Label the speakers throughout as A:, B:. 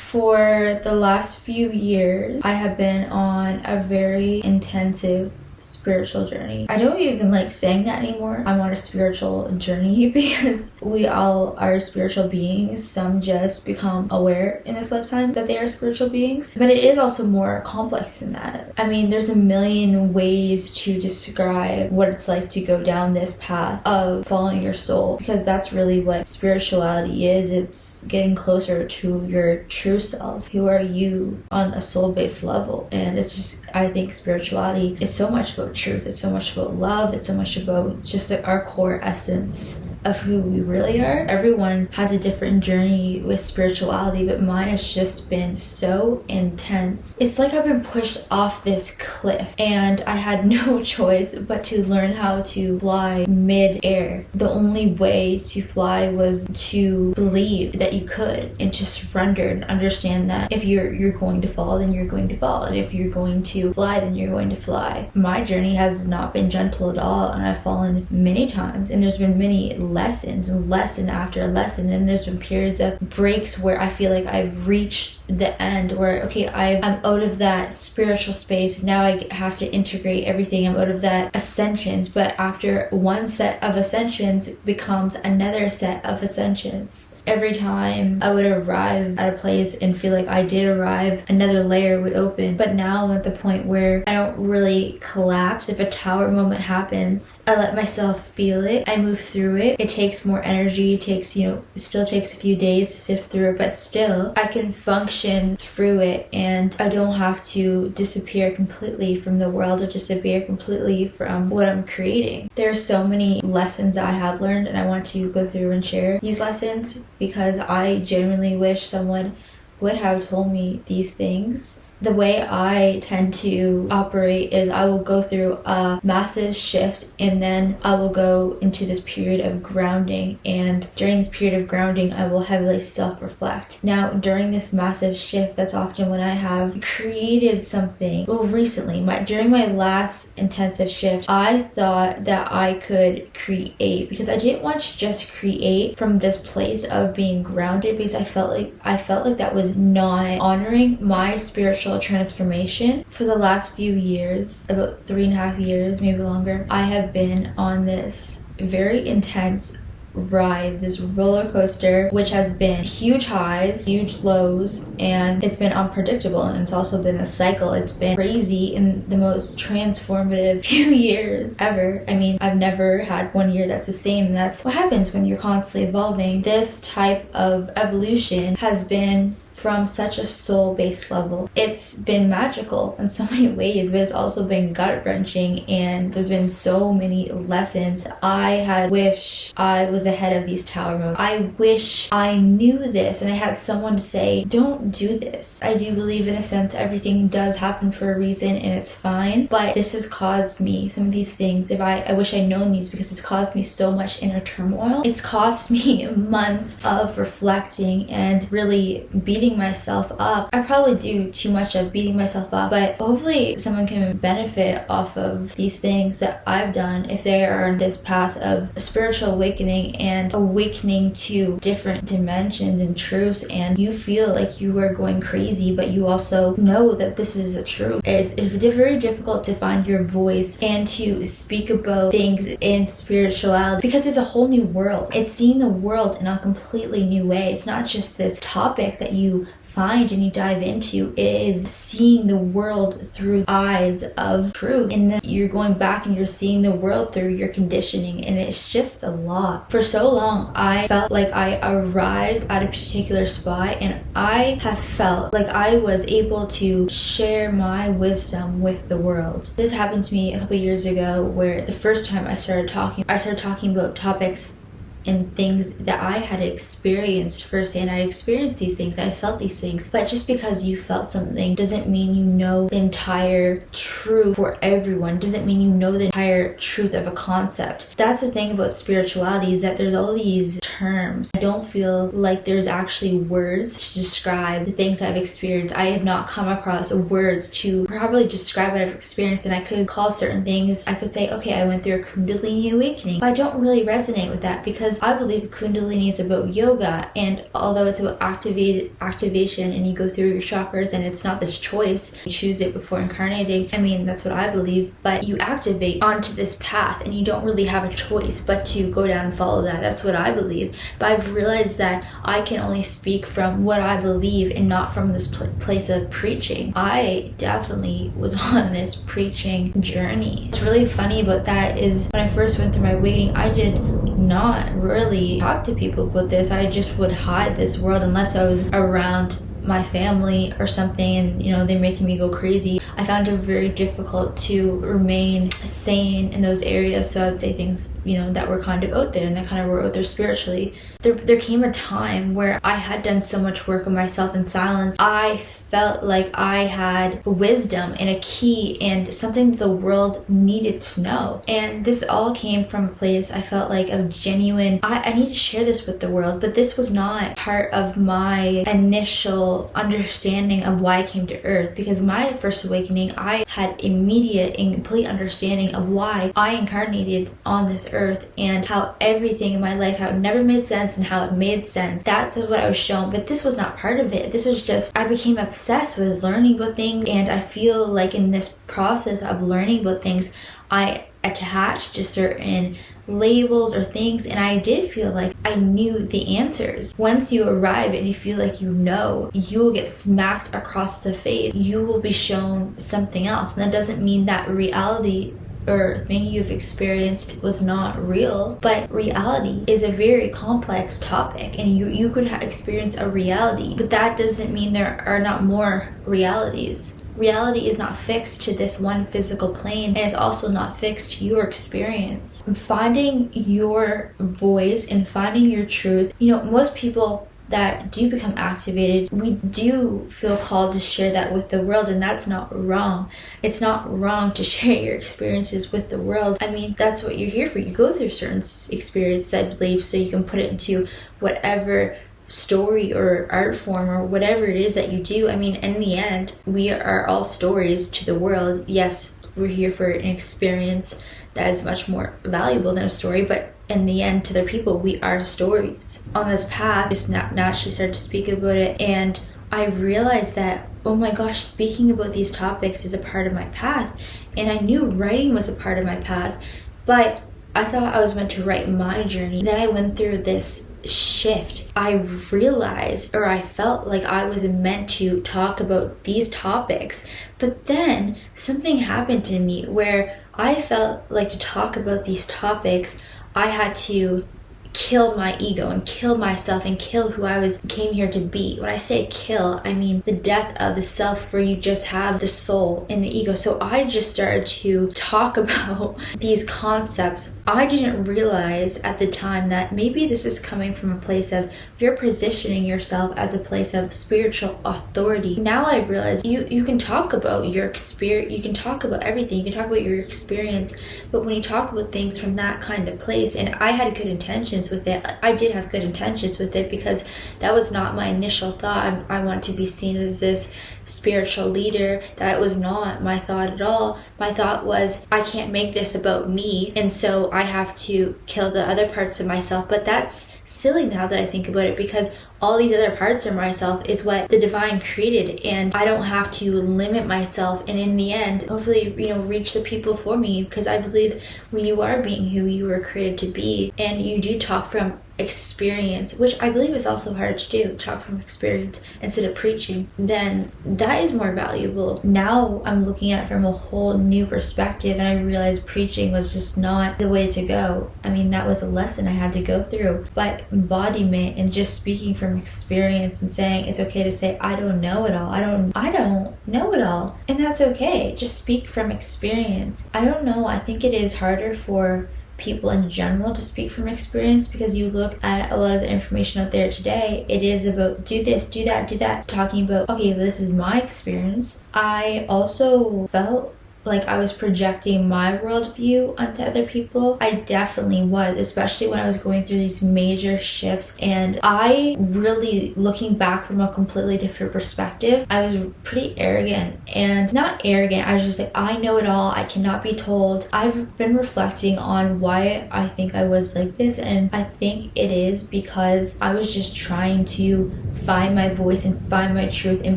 A: For the last few years, I have been on a very intensive spiritual journey. I don't even like saying that anymore. I'm on a spiritual journey because we all are spiritual beings. Some just become aware in this lifetime that they are spiritual beings, but it is also more complex than that. I mean, there's a million ways to describe what it's like to go down this path of following your soul, because that's really what spirituality is. It's getting closer to your true self. Who are you on a soul-based level? And it's just, I think spirituality is so much about truth. It's so much about love. It's so much about just our core essence of who we really are. Everyone has a different journey with spirituality, but mine has just been so intense. It's like I've been pushed off this cliff and I had no choice but to learn how to fly mid-air. The only way to fly was to believe that you could and just surrender and understand that if you're going to fall, then you're going to fall, and if you're going to fly, then you're going to fly. My journey has not been gentle at all, and I've fallen many times, and there's been many lessons and lesson after lesson, and there's been periods of breaks where I feel like I've reached the end, where okay, I'm out of that spiritual space. Now I have to integrate everything. I'm out of that ascensions, but after one set of ascensions becomes another set of ascensions. Every time I would arrive at a place and feel like I did arrive, another layer would open. But now I'm at the point where I don't really collapse. If a tower moment happens, I let myself feel it. I move through it. It takes more energy. It takes, it still takes a few days to sift through it, but still I can function through it, and I don't have to disappear completely from the world or disappear completely from what I'm creating. There are so many lessons that I have learned, and I want to go through and share these lessons because I genuinely wish someone would have told me these things. The way I tend to operate is I will go through a massive shift and then I will go into this period of grounding, and during this period of grounding I will heavily self-reflect. Now during this massive shift, that's often when I have created something. Well, recently, during my last intensive shift, I thought that I could create, because I didn't want to just create from this place of being grounded, because I felt like that was not honoring my spiritual transformation. For the last few years, about 3.5 years, maybe longer, I have been on this very intense ride, this roller coaster, which has been huge highs, huge lows, and it's been unpredictable, and it's also been a cycle. It's been crazy in the most transformative few years ever. I mean, I've never had one year that's the same, and that's what happens when you're constantly evolving. This type of evolution has been from such a soul-based level. It's been magical in so many ways, but it's also been gut-wrenching, and there's been so many lessons. I had wish I was ahead of these tower moments. I wish I knew this, and I had someone say, don't do this. I do believe, in a sense, everything does happen for a reason, and it's fine, but this has caused me some of these things. I wish I'd known these, because it's caused me so much inner turmoil. It's cost me months of reflecting and really beating myself up. I probably do too much of beating myself up, but hopefully someone can benefit off of these things that I've done if they are on this path of spiritual awakening and awakening to different dimensions and truths, and you feel like you are going crazy, but you also know that this is a truth. It's very difficult to find your voice and to speak about things in spirituality, because it's a whole new world. It's seeing the world in a completely new way. It's not just this topic that you find and you dive into. It is seeing the world through eyes of truth, and then you're going back and you're seeing the world through your conditioning, and it's just a lot. For so long I felt like I arrived at a particular spot, and I have felt like I was able to share my wisdom with the world. This happened to me a couple years ago, where the first time I started talking about topics and things that I had experienced firsthand. I experienced these things, I felt these things, but just because you felt something doesn't mean you know the entire truth for everyone, doesn't mean you know the entire truth of a concept. That's the thing about spirituality, is that there's all these terms. I don't feel like there's actually words to describe the things I've experienced. I have not come across words to probably describe what I've experienced, and I could call certain things, I could say, okay, I went through a Kundalini awakening, but I don't really resonate with that, because because I believe Kundalini is about yoga, and although it's about activation and you go through your chakras and it's not this choice, you choose it before incarnating. I mean, that's what I believe, but you activate onto this path and you don't really have a choice but to go down and follow that. That's what I believe. But I've realized that I can only speak from what I believe and not from this place of preaching. I definitely was on this preaching journey. What's really funny about that is when I first went through my awakening, I did not really talk to people about this. I just would hide this world unless I was around my family or something, and they're making me go crazy. I found it very difficult to remain sane in those areas, so I would say things that were kind of out there, and that kind of were out there spiritually. There came a time where I had done so much work on myself in silence. I felt like I had wisdom and a key and something that the world needed to know. And this all came from a place I felt like of genuine, I need to share this with the world, but this was not part of my initial understanding of why I came to Earth. Because my first awakening, I had immediate and complete understanding of why I incarnated on this Earth and how everything in my life, how it never made sense and how it made sense. That is what I was shown, but this was not part of it. This was just, I became obsessed with learning about things, and I feel like in this process of learning about things, I attached to certain labels or things, and I did feel like I knew the answers. Once you arrive and you feel like you will get smacked across the face. You will be shown something else, and that doesn't mean that reality or thing you've experienced was not real, but reality is a very complex topic, and you could experience a reality, but that doesn't mean there are not more realities. Reality is not fixed to this one physical plane, and it's also not fixed to your experience. Finding your voice and finding your truth, most people that do become activated, we do feel called to share that with the world, and that's not wrong. It's not wrong to share your experiences with the world. I mean, that's what you're here for. You go through certain experience, I believe, so you can put it into whatever story or art form or whatever it is that you do. I mean, in the end, we are all stories to the world. Yes, we're here for an experience that is much more valuable than a story, but in the end, to the people, we are stories. On this path, I just naturally started to speak about it, and I realized that, oh my gosh, speaking about these topics is a part of my path, and I knew writing was a part of my path, but I thought I was meant to write my journey. Then I went through this shift. I realized, or I felt like I was meant to talk about these topics, but then something happened to me where I felt like to talk about these topics, I had to kill my ego and kill myself and kill who I came here to be. When I say kill, I mean the death of the self, where you just have the soul and the ego. So I just started to talk about these concepts. I didn't realize at the time that maybe this is coming from a place of you're positioning yourself as a place of spiritual authority. Now I realize you can talk about your experience, you can talk about everything, you can talk about your experience, but when you talk about things from that kind of place, and I had good intentions with it. I did have good intentions with it, because that was not my initial thought. I want to be seen as this spiritual leader. That was not my thought at all. My thought was, I can't make this about me, and so I have to kill the other parts of myself. But that's silly now that I think about it, because all these other parts of myself is what the divine created, and I don't have to limit myself, and in the end, hopefully, reach the people for me, because I believe when you are being who you were created to be, and you do talk from experience, which I believe is also hard to do, talk from experience instead of preaching, then that is more valuable. Now I'm looking at it from a whole new perspective, and I realized preaching was just not the way to go. I mean, that was a lesson I had to go through, but embodiment and just speaking from experience and saying it's okay to say I don't know it all. I don't know it all, and that's okay. Just speak from experience. I don't know. I think it is harder for people in general to speak from experience, because you look at a lot of the information out there today, it is about do this, do that, talking about, okay, this is my experience. I also felt like I was projecting my worldview onto other people. I definitely was, especially when I was going through these major shifts. And I really, looking back from a completely different perspective, I was pretty arrogant. And not arrogant, I was just like, I know it all, I cannot be told. I've been reflecting on why I think I was like this, and I think it is because I was just trying to find my voice and find my truth and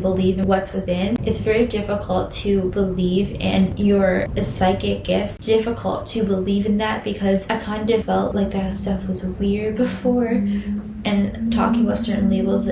A: believe in what's within. It's very difficult to believe in your psychic gifts, difficult to believe in that, because I kind of felt like that stuff was weird before. And talking about certain labels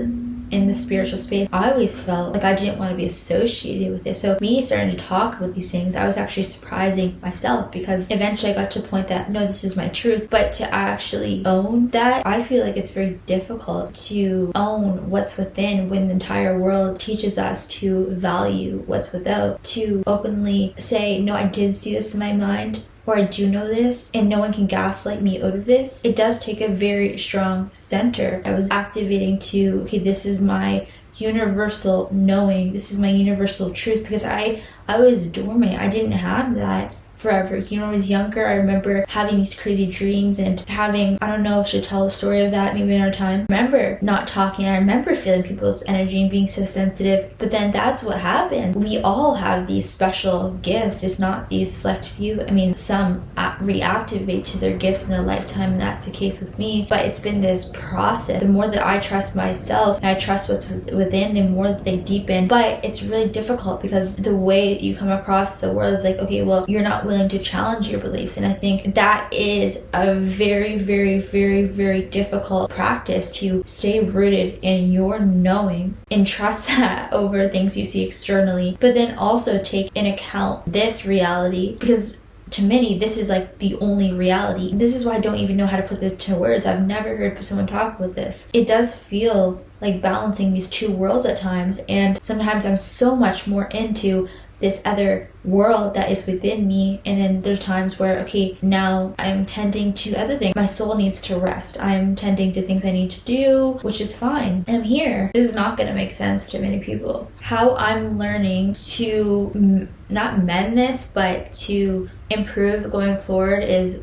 A: in the spiritual space, I always felt like I didn't want to be associated with it. So me starting to talk about these things, I was actually surprising myself, because eventually I got to a point that, no, this is my truth. But to actually own that, I feel like it's very difficult to own what's within when the entire world teaches us to value what's without, to openly say, no, I did see this in my mind, or I do know this, and no one can gaslight me out of this. It does take a very strong center. I was activating to, okay, this is my universal knowing, this is my universal truth, because I was dormant. I didn't have that forever. When I was younger, I remember having these crazy dreams and having, I don't know if I should tell the story of that maybe another time. I remember not talking. I remember feeling people's energy and being so sensitive. But then that's what happened. We all have these special gifts. It's not these select few. I mean, some reactivate to their gifts in a lifetime, and that's the case with me. But it's been this process. The more that I trust myself and I trust what's within, the more that they deepen. But it's really difficult, because the way you come across the world is like, okay, well, you're not willing to challenge your beliefs. And I think that is a very, very, very, very difficult practice, to stay rooted in your knowing and trust that over things you see externally, but then also take in account this reality, because to many, this is like the only reality. This is why I don't even know how to put this to words. I've never heard someone talk about this. It does feel like balancing these two worlds at times, and sometimes I'm so much more into this other world that is within me, and then there's times where, okay, now I'm tending to other things. My soul needs to rest. I'm tending to things I need to do, which is fine. And I'm here. This is not going to make sense to many people. How I'm learning to not mend this, but to improve going forward is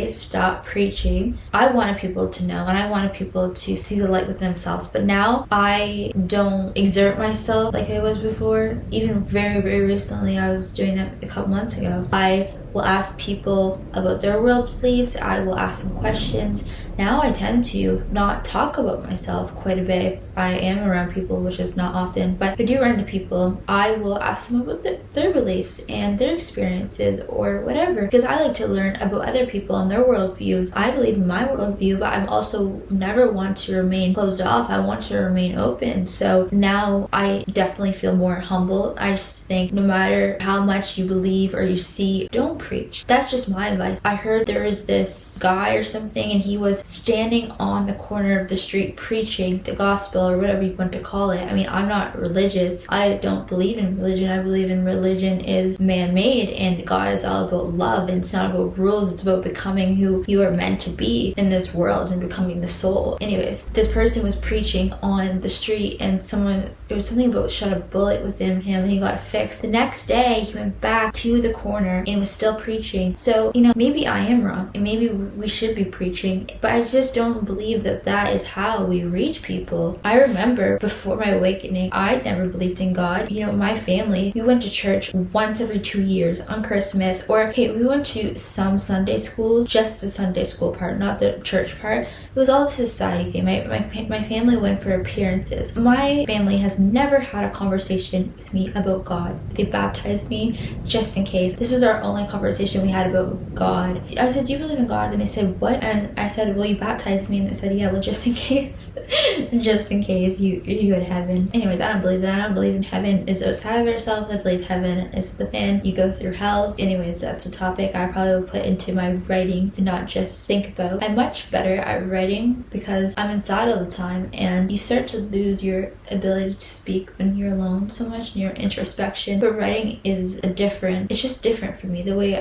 A: stop preaching. I wanted people to know, and I wanted people to see the light within themselves, but now I don't exert myself like I was before. Even very, very recently, I was doing that a couple months ago. I will ask people about their world beliefs. I will ask them questions. Now I tend to not talk about myself quite a bit. I am around people, which is not often, but if I do run into people, I will ask them about their beliefs and their experiences or whatever, because I like to learn about other people and their worldviews. I believe in my worldview, but I'm also never want to remain closed off. I want to remain open. So now I definitely feel more humble. I just think no matter how much you believe or you see, don't preach. That's just my advice. I heard there is this guy or something, and he was standing on the corner of the street preaching the gospel, or whatever you want to call it. I mean, I'm not religious. I don't believe in religion. I believe in religion is man-made, and God is all about love, and it's not about rules. It's about becoming who you are meant to be in this world and becoming the soul. Anyways, this person was preaching on the street, and it was something about shot a bullet within him, and he got fixed. The next day, he went back to the corner and was still preaching. So, maybe I am wrong, and maybe we should be preaching, but I just don't believe that that is how we reach people. I remember before my awakening, I never believed in God. My family, we went to church once every 2 years on Christmas, we went to some Sunday schools, just the Sunday school part, not the church part. It was all the society thing. My family went for appearances. My family has never had a conversation with me about God. They baptized me just in case. This was our only conversation we had about God. I said, do you believe in God? And they said, what? And I said, well, you baptized me. And they said, yeah, well, just in case. Just in case you go to heaven. Anyways, I don't believe that. I don't believe in heaven is outside of ourselves. I believe heaven is within. You go through hell. Anyways, that's a topic I probably would put into my writing and not just think about. I'm much better at writing because I'm inside all the time, and you start to lose your ability to speak when you're alone so much and you're introspection, but writing is it's just different for me. The way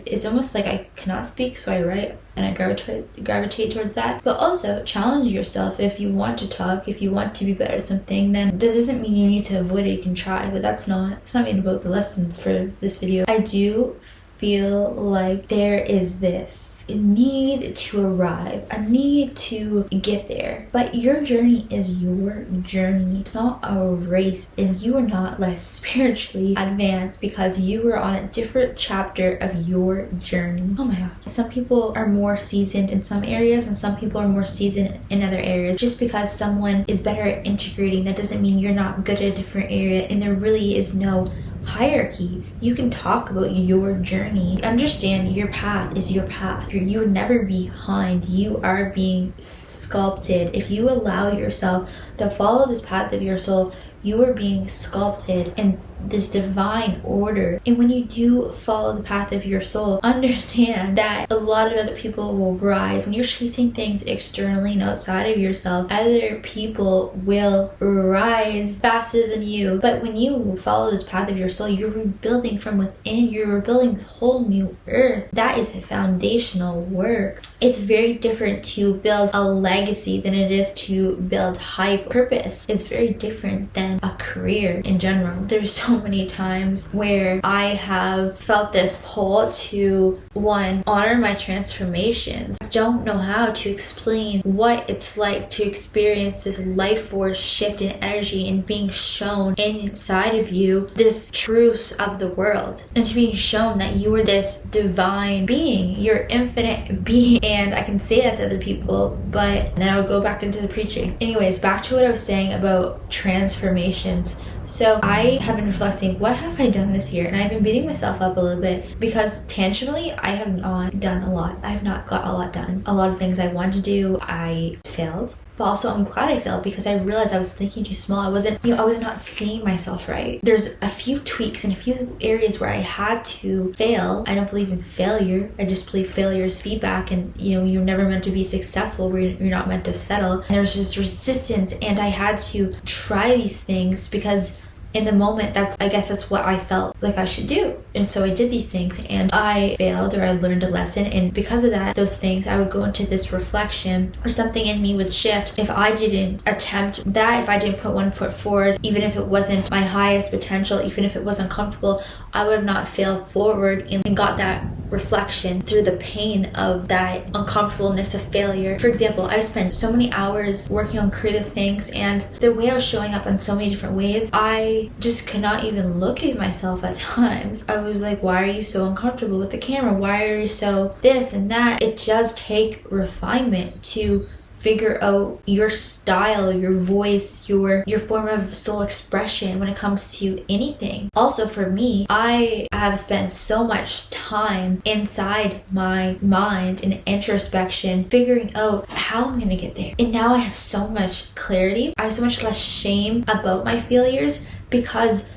A: it's almost like I cannot speak, so I write, and I gravitate towards that. But also challenge yourself. If you want to talk, if you want to be better at something, then that doesn't mean you need to avoid it. You can try, but it's not even about the lessons for this video. I do feel like there is this need to arrive, a need to get there, but your journey is your journey. It's not a race, and you are not less spiritually advanced because you are on a different chapter of your journey. Oh my god, some people are more seasoned in some areas and some people are more seasoned in other areas. Just because someone is better at integrating, that doesn't mean you're not good at a different area, and there really is no hierarchy. You can talk about your journey. Understand your path is your path. You're never behind. You are being sculpted. If you allow yourself to follow this path of your soul, you are being sculpted in this divine order. And when you do follow the path of your soul, understand that a lot of other people will rise. When you're chasing things externally and outside of yourself, other people will rise faster than you. But when you follow this path of your soul, you're rebuilding from within. You're rebuilding this whole new earth. That is foundational work. It's very different to build a legacy than it is to build hype. Purpose is very different than a career in general. There's so many times where I have felt this pull to, one, honor my transformations. I don't know how to explain what it's like to experience this life force shift in energy and being shown inside of you this truth of the world, and to being shown that you are this divine being, you're infinite being. And I can say that to other people, but then I'll go back into the preaching. Anyways, back to what I was saying about transformations. So I have been reflecting, what have I done this year? And I've been beating myself up a little bit because tangibly I have not done a lot. I have not got a lot done. A lot of things I wanted to do, I failed. But also I'm glad I failed because I realized I was thinking too small. I was not seeing myself right. There's a few tweaks and a few areas where I had to fail. I don't believe in failure. I just believe failure is feedback, and you're never meant to be successful. You're not meant to settle. And there's just resistance, and I had to try these things because in the moment, I guess that's what I felt like I should do. And so I did these things and I failed, or I learned a lesson. And because of that, those things, I would go into this reflection, or something in me would shift. If I didn't attempt that, if I didn't put one foot forward, even if it wasn't my highest potential, even if it was uncomfortable, I would have not failed forward and got that reflection through the pain of that uncomfortableness of failure. For example, I spent so many hours working on creative things, and the way I was showing up in so many different ways, I just could not even look at myself at times. I was like, why are you so uncomfortable with the camera? Why are you so this and that? It does take refinement to figure out your style, your voice, your form of soul expression when it comes to anything. Also for me, I have spent so much time inside my mind in introspection, figuring out how I'm gonna get there. And now I have so much clarity. I have so much less shame about my failures because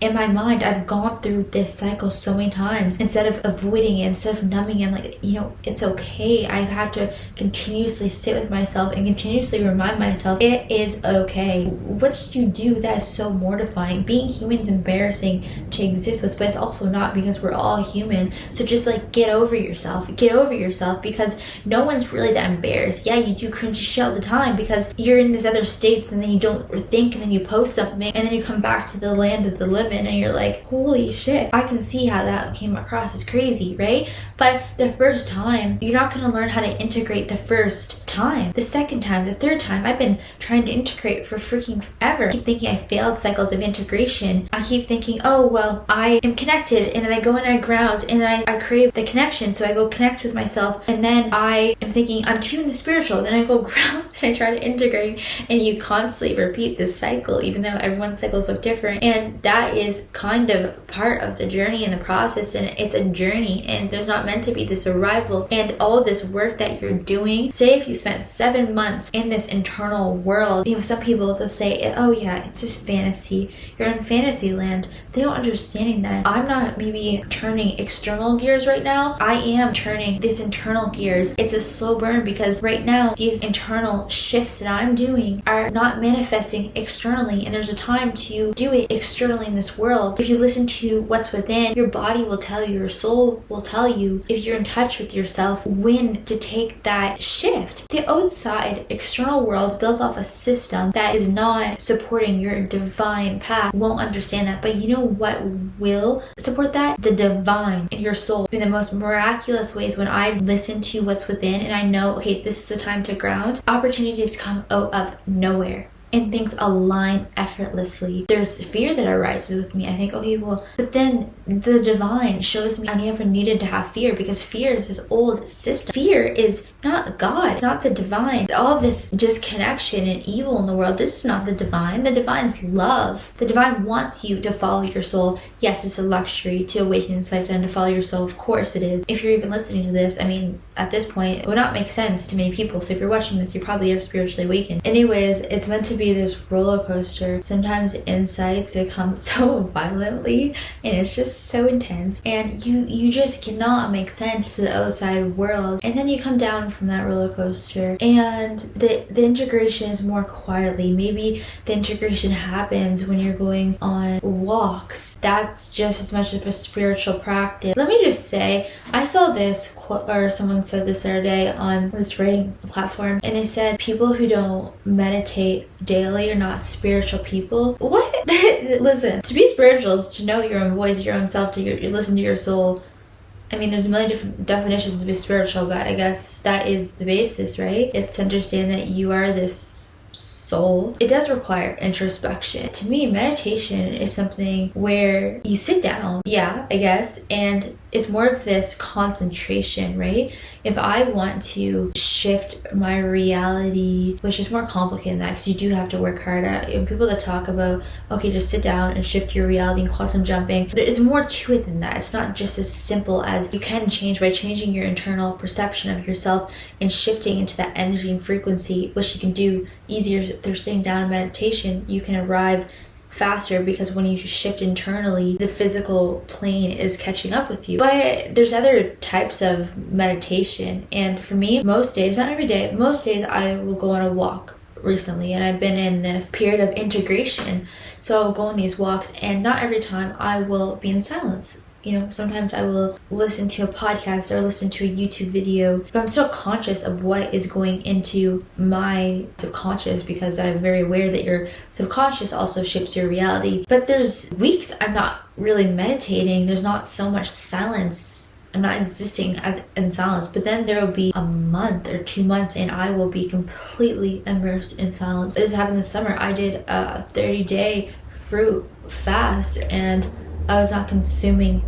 A: in my mind, I've gone through this cycle so many times. Instead of avoiding it, instead of numbing it, I'm like, it's okay. I've had to continuously sit with myself and continuously remind myself, it is okay. What did you do that is so mortifying? Being human is embarrassing to exist with, but it's also not, because we're all human. So just get over yourself. Get over yourself, because no one's really that embarrassed. Yeah, you do cringy shit all the time because you're in these other states and then you don't think and then you post something and then you come back to the land of the living and you're like, holy shit, I can see how that came across as crazy, right? But the first time, you're not going to learn how to integrate the first time. The second time, the third time, I've been trying to integrate for freaking forever. I keep thinking I failed cycles of integration. I keep thinking, oh, well, I am connected, and then I go and I ground, and then I crave the connection, so I go connect with myself, and then I am thinking I'm too in the spiritual, then I go ground, and I try to integrate, and you constantly repeat this cycle, even though everyone's cycles look different. And that is kind of part of the journey and the process, and it's a journey, and there's not meant to be this arrival. And all this work that you're doing, say if you spent 7 months in this internal world. Some people, they'll say, oh yeah, it's just fantasy. You're in fantasy land. They don't understanding that I'm not maybe turning external gears right now. I am turning these internal gears. It's a slow burn because right now these internal shifts that I'm doing are not manifesting externally, and there's a time to do it externally in this world. If you listen to what's within, your body will tell you, your soul will tell you, if you're in touch with yourself, when to take that shift. The outside external world built off a system that is not supporting your divine path won't understand that. But you know what will support that? The divine in your soul. In the most miraculous ways, when I listen to what's within and I know, okay, this is the time to ground, opportunities come out of nowhere and things align effortlessly. There's fear that arises with me. I think, okay, well, but then the divine shows me I never needed to have fear, because fear is this old system. Fear is not God. It's not the divine. All of this disconnection and evil in the world, this is not the divine. The divine's love. The divine wants you to follow your soul. Yes, it's a luxury to awaken in this lifetime to follow your soul. Of course it is. If you're even listening to this, I mean, at this point, it would not make sense to many people. So if you're watching this, you probably are spiritually awakened. Anyways, it's meant to be this roller coaster. Sometimes insights, they come so violently and it's just so intense, and you just cannot make sense to the outside world, and then you come down from that roller coaster and the integration is more quietly. Maybe the integration happens when you're going on walks. That's just as much of a spiritual practice. Let me just say, I saw this quote, or someone said this the other day on this writing platform, and they said people who don't meditate daily are not spiritual people. What? Listen, to be spiritual is to know your own voice, your own self, to listen to your soul. I mean, there's a million different definitions to be spiritual, but I guess that is the basis, right? It's to understand that you are this soul. It does require introspection. To me, meditation is something where you sit down, yeah, I guess, and it's more of this concentration, right? If I want to shift my reality, which is more complicated than that, because you do have to work hard at it. People that talk about, okay, just sit down and shift your reality and quantum jumping, there's more to it than that. It's not just as simple as you can change by changing your internal perception of yourself and shifting into that energy and frequency, which you can do easier through sitting down in meditation. You can arrive faster because when you shift internally, the physical plane is catching up with you. But there's other types of meditation, and for me, most days, not every day, most days I will go on a walk recently, and I've been in this period of integration, so I'll go on these walks, and not every time I will be in silence. Sometimes I will listen to a podcast or listen to a YouTube video, but I'm still conscious of what is going into my subconscious, because I'm very aware that your subconscious also shapes your reality. But there's weeks I'm not really meditating. There's not so much silence. I'm not existing as in silence. But then there will be a month or 2 months and I will be completely immersed in silence. This happened this summer. I did a 30-day fruit fast, and I was not consuming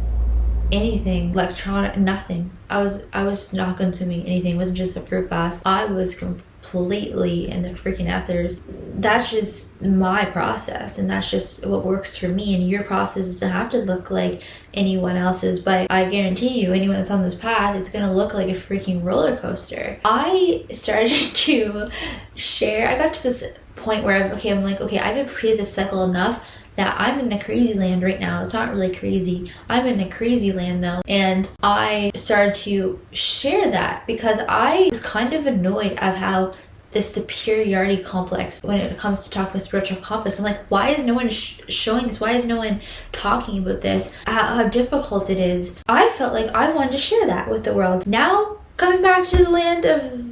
A: anything electronic, nothing. I was not consuming anything. It wasn't just a fruit fast. I was completely in the freaking ethers. That's just my process, and that's just what works for me. And your process doesn't have to look like anyone else's, but I guarantee you, anyone that's on this path, it's gonna look like a freaking roller coaster. I started to share. I got to this point where I'm like, okay, I've repeated this cycle enough that I'm in the crazy land right now. It's not really crazy. I'm in the crazy land though. And I started to share that because I was kind of annoyed of how this superiority complex, when it comes to talking with spiritual compass, I'm like, why is no one showing this? Why is no one talking about this? How difficult it is. I felt like I wanted to share that with the world. Now, coming back to the land of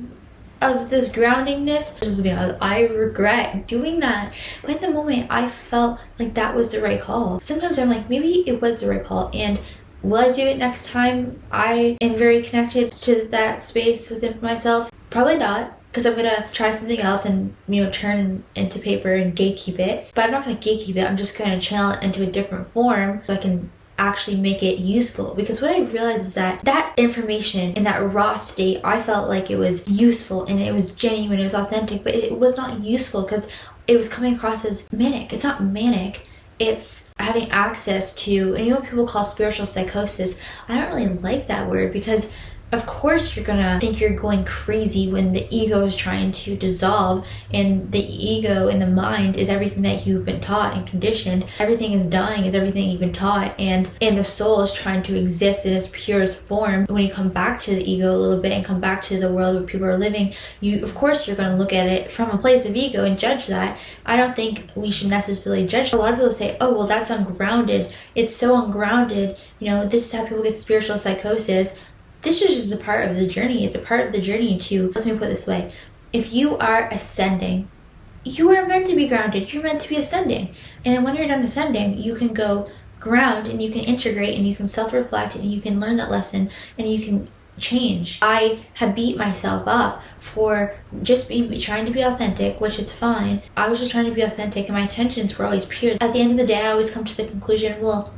A: this groundingness, just to be honest, I regret doing that. But at the moment, I felt like that was the right call. Sometimes I'm like, maybe it was the right call, and will I do it next time I am very connected to that space within myself? Probably not, because I'm gonna try something else and turn into paper and gatekeep it. But I'm not gonna gatekeep it. I'm just gonna channel it into a different form so I can actually make it useful. Because what I realized is that information in that raw state, I felt like it was useful and it was genuine, it was authentic, but it was not useful because it was coming across as manic. It's not manic. It's having access to, and what people call spiritual psychosis. I don't really like that word because Of course you're gonna think you're going crazy when the ego is trying to dissolve, and the ego in the mind is everything that you've been taught and conditioned. Everything is dying is everything you've been taught, and the soul is trying to exist in its purest form. When you come back to the ego a little bit and come back to the world where people are living, of course you're gonna look at it from a place of ego and judge that. I don't think we should necessarily judge. A lot of people say, oh, well, that's ungrounded. It's so ungrounded. This is how people get spiritual psychosis. This is just a part of the journey. It's a part of the journey to, let me put it this way. If you are ascending, you are meant to be grounded. You're meant to be ascending. And then when you're done ascending, you can go ground and you can integrate and you can self-reflect and you can learn that lesson and you can change. I have beat myself up for just trying to be authentic, which is fine. I was just trying to be authentic and my intentions were always pure. At the end of the day, I always come to the conclusion, well,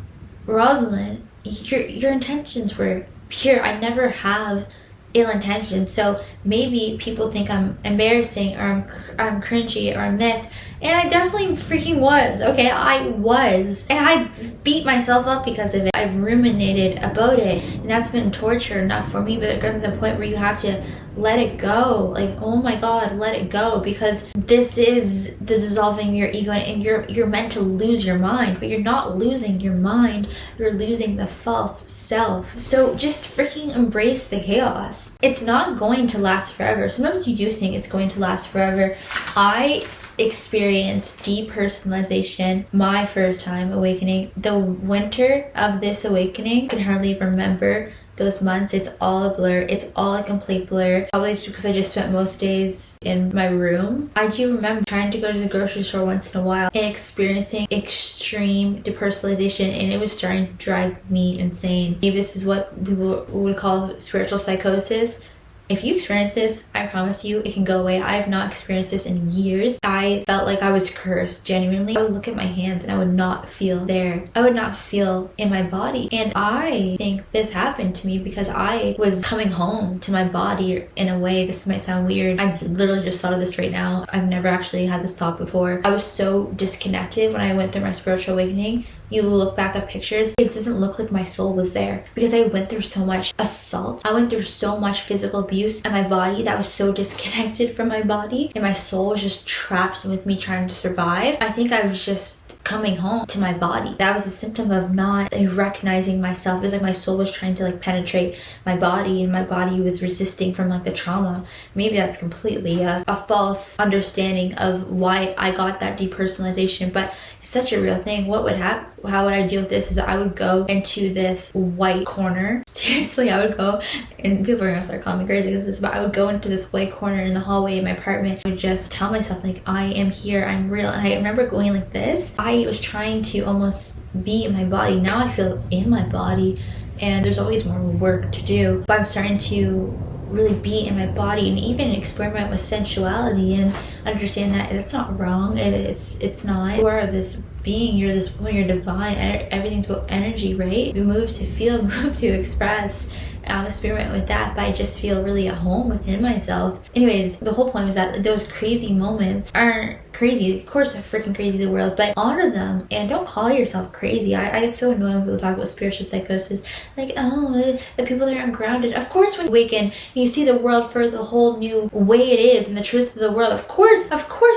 A: Rosalind, your intentions were pure. I never have ill intentions, so maybe people think I'm embarrassing or I'm cringy or I'm this, and I definitely freaking was. Okay, I was, and I beat myself up because of it. I've ruminated about it, and that's been torture enough for me. But it comes to a point where you have to let it go. Like, oh my God, let it go, because this is the dissolving your ego, and you're meant to lose your mind, but you're not losing your mind. You're losing the false self. So just freaking embrace the chaos. It's not going to last forever. Sometimes you do think it's going to last forever. I experienced depersonalization my first time awakening. The winter of this awakening, I can hardly remember those months. It's all a blur. It's all a complete blur. Probably because I just spent most days in my room. I do remember trying to go to the grocery store once in a while and experiencing extreme depersonalization, and it was starting to drive me insane. Maybe this is what people would call spiritual psychosis. If you experience this, I promise you it can go away. I have not experienced this in years. I felt like I was cursed, genuinely. I would look at my hands and I would not feel there. I would not feel in my body. And I think this happened to me because I was coming home to my body in a way. This might sound weird. I literally just thought of this right now. I've never actually had this thought before. I was so disconnected when I went through my spiritual awakening. You look back at pictures, it doesn't look like my soul was there because I went through so much assault. I went through so much physical abuse, and my body that was so disconnected from my body, and my soul was just trapped with me trying to survive. I think I was just coming home to my body. That was a symptom of not recognizing myself. It was like my soul was trying to penetrate my body, and my body was resisting from the trauma. Maybe that's completely a false understanding of why I got that depersonalization, but it's such a real thing. What would happen? How would I deal with this is I would go into this white corner. Seriously, I would go, and people are gonna start calling me crazy because this, but I would go into this white corner in the hallway in my apartment. I would just tell myself I am here, I'm real. And I remember going like this. I was trying to almost be in my body. Now I feel in my body, and there's always more work to do, but I'm starting to really be in my body and even experiment with sensuality and understand that it's not wrong. It's not. You are this being, you're this woman, you're divine. Everything's about energy, right? We move to feel, move to express. Experiment with that, but I just feel really at home within myself. Anyways, the whole point was that those crazy moments aren't crazy. Of course they're freaking crazy, the world, but honor them and don't call yourself crazy. I get so annoyed when people talk about spiritual psychosis, the people that are ungrounded. Of course, when you awaken and you see the world for the whole new way it is and the truth of the world, of course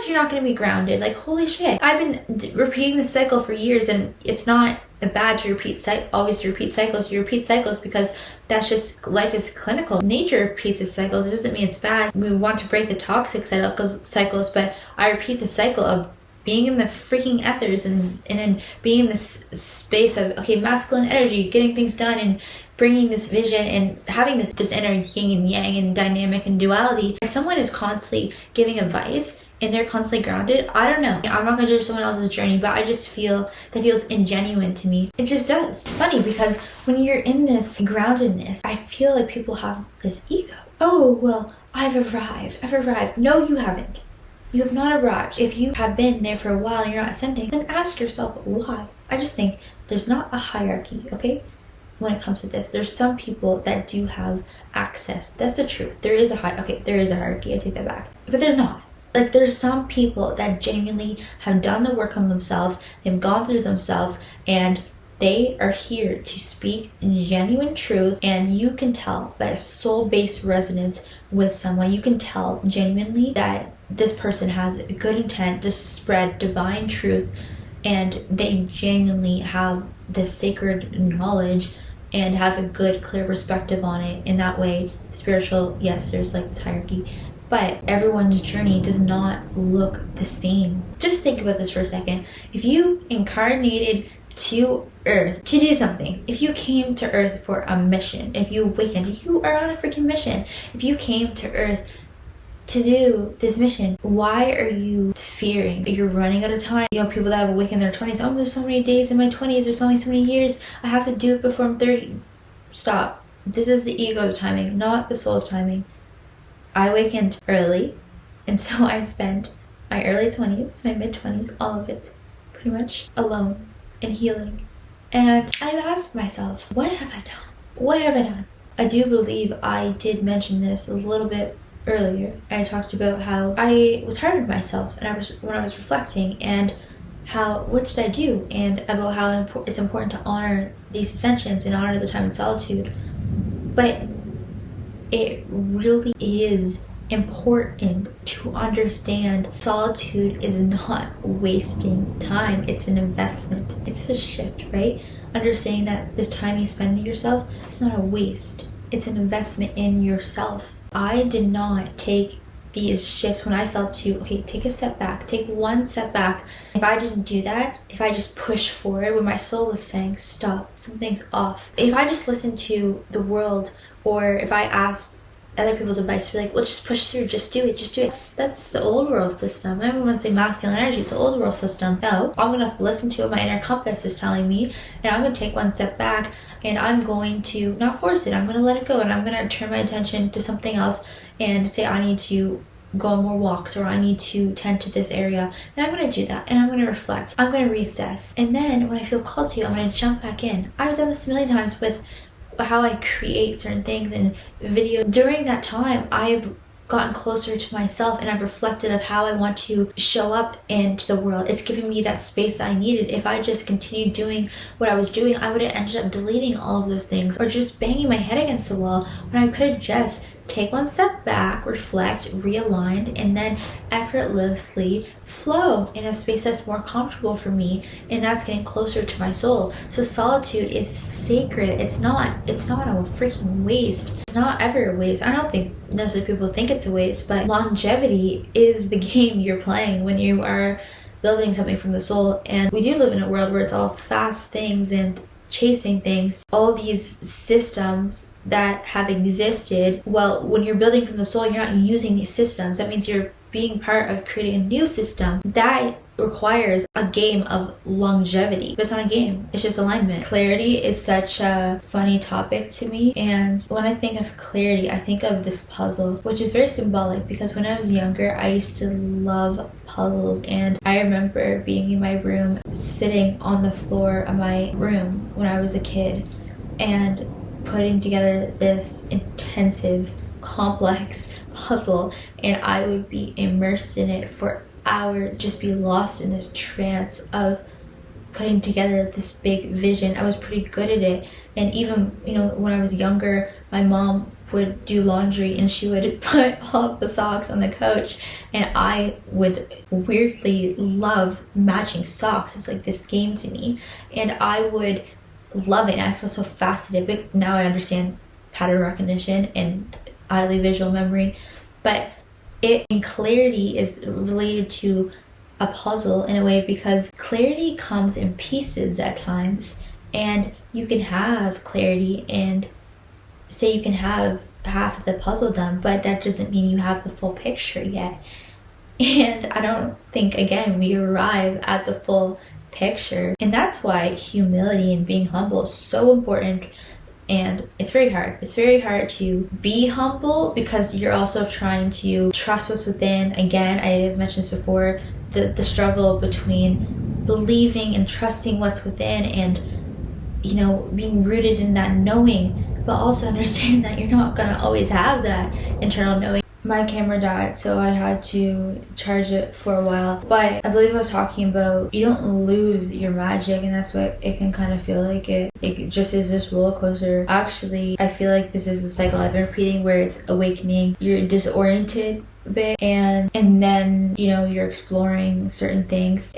A: you're not going to be grounded. Holy shit, I've been repeating this cycle for years, and it's not bad to always repeat cycles. You repeat cycles because that's just, life is clinical. Nature repeats its cycles. It doesn't mean it's bad. We want to break the toxic cycles, but I repeat the cycle of being in the freaking ethers and then being in this space of, masculine energy, getting things done and bringing this vision and having this inner yin and yang and dynamic and duality. If someone is constantly giving advice and they're constantly grounded, I don't know. I'm not going to judge someone else's journey, but I just feel that feels ingenuine to me. It just does. It's funny because when you're in this groundedness, I feel like people have this ego. Oh, well, I've arrived. No, you haven't. You have not arrived. If you have been there for a while and you're not ascending, then ask yourself why. I just think there's not a hierarchy, okay? When it comes to this, there's some people that do have access. That's the truth. There is a hierarchy. I take that back. But there's not. There's some people that genuinely have done the work on themselves. They've gone through themselves and they are here to speak genuine truth, and you can tell by a soul-based resonance with someone, you can tell genuinely that this person has a good intent to spread divine truth, and they genuinely have this sacred knowledge and have a good, clear perspective on it. In that way, spiritual, yes, there's like this hierarchy, but everyone's journey does not look the same. Just think about this for a second. If you incarnated to Earth to do something, if you came to Earth for a mission, if you awakened, you are on a freaking mission. If you came to Earth to do this mission, why are you fearing? You're running out of time. You know, people that have awakened in their 20s, oh, there's so many days in my 20s, there's only so many years, I have to do it before I'm 30. Stop. This is the ego's timing, not the soul's timing. I awakened early, and so I spent my early 20s, my mid 20s, all of it, pretty much alone and healing. And I've asked myself, what have I done? What have I done? I do believe I did mention this a little bit earlier. I talked about how I was hard on myself, and when I was reflecting, and how, what did I do? And about how it's important to honor these ascensions and honor the time in solitude. But it really is important to understand solitude is not wasting time. It's an investment. It's a shift, right? Understanding that this time you spend with yourself, it's not a waste. It's an investment in yourself. I did not take these shifts when I felt to, okay, take a step back, take one step back. If I didn't do that, if I just pushed forward when my soul was saying, stop, something's off. If I just listened to the world, or if I asked other people's advice, for like, well, just push through, just do it. That's the old world system. Everyone say masculine energy, it's the old world system. No, I'm gonna listen to what my inner compass is telling me, and I'm gonna take one step back, and I'm going to not force it. I'm gonna let it go, and I'm gonna turn my attention to something else and say I need to go on more walks, or I need to tend to this area, and I'm going to do that, and I'm going to reflect, I'm going to reassess, and then when I feel called to, I'm going to jump back in. I've done this a million times with how I create certain things and video. During that time, I've gotten closer to myself, and I've reflected of how I want to show up into the world. It's given me that space I needed. If I just continued doing what I was doing, I would have ended up deleting all of those things, or just banging my head against the wall, when I could have just take one step back, reflect, realigned, and then effortlessly flow in a space that's more comfortable for me, and that's getting closer to my soul. So solitude is sacred. It's not a freaking waste. It's not ever a waste. I don't think necessarily people think it's a waste, but longevity is the game you're playing when you are building something from the soul. And we do live in a world where it's all fast things and chasing things, all these systems that have existed. Well, when you're building from the soul, you're not using these systems. That means you're being part of creating a new system that requires a game of longevity. But it's not a game, it's just alignment. Clarity is such a funny topic to me, and when I think of clarity, I think of this puzzle, which is very symbolic, because when I was younger, I used to love puzzles, and I remember being in my room, sitting on the floor of my room when I was a kid, and putting together this intensive, complex puzzle, and I would be immersed in it for hours, just be lost in this trance of putting together this big vision. I was pretty good at it, and even, when I was younger, my mom would do laundry, and she would put all of the socks on the couch, and I would weirdly love matching socks. It was like this game to me, and I would love it, and I feel so fascinated. But now I understand pattern recognition and highly visual memory, but clarity is related to a puzzle in a way, because clarity comes in pieces at times, and you can have clarity and say you can have half of the puzzle done, but that doesn't mean you have the full picture yet. And I don't think, again, we arrive at the full picture, and that's why humility and being humble is so important. And it's very hard. It's very hard to be humble, because you're also trying to trust what's within. Again, I have mentioned this before, the struggle between believing and trusting what's within, and being rooted in that knowing, but also understand that you're not going to always have that internal knowing. my camera died, so I had to charge it for a while. But I believe I was talking about you don't lose your magic, and that's what it can kind of feel like. It just is this roller coaster. Actually, I feel like this is the cycle I've been repeating, where it's awakening, you're disoriented a bit, and then you're exploring certain things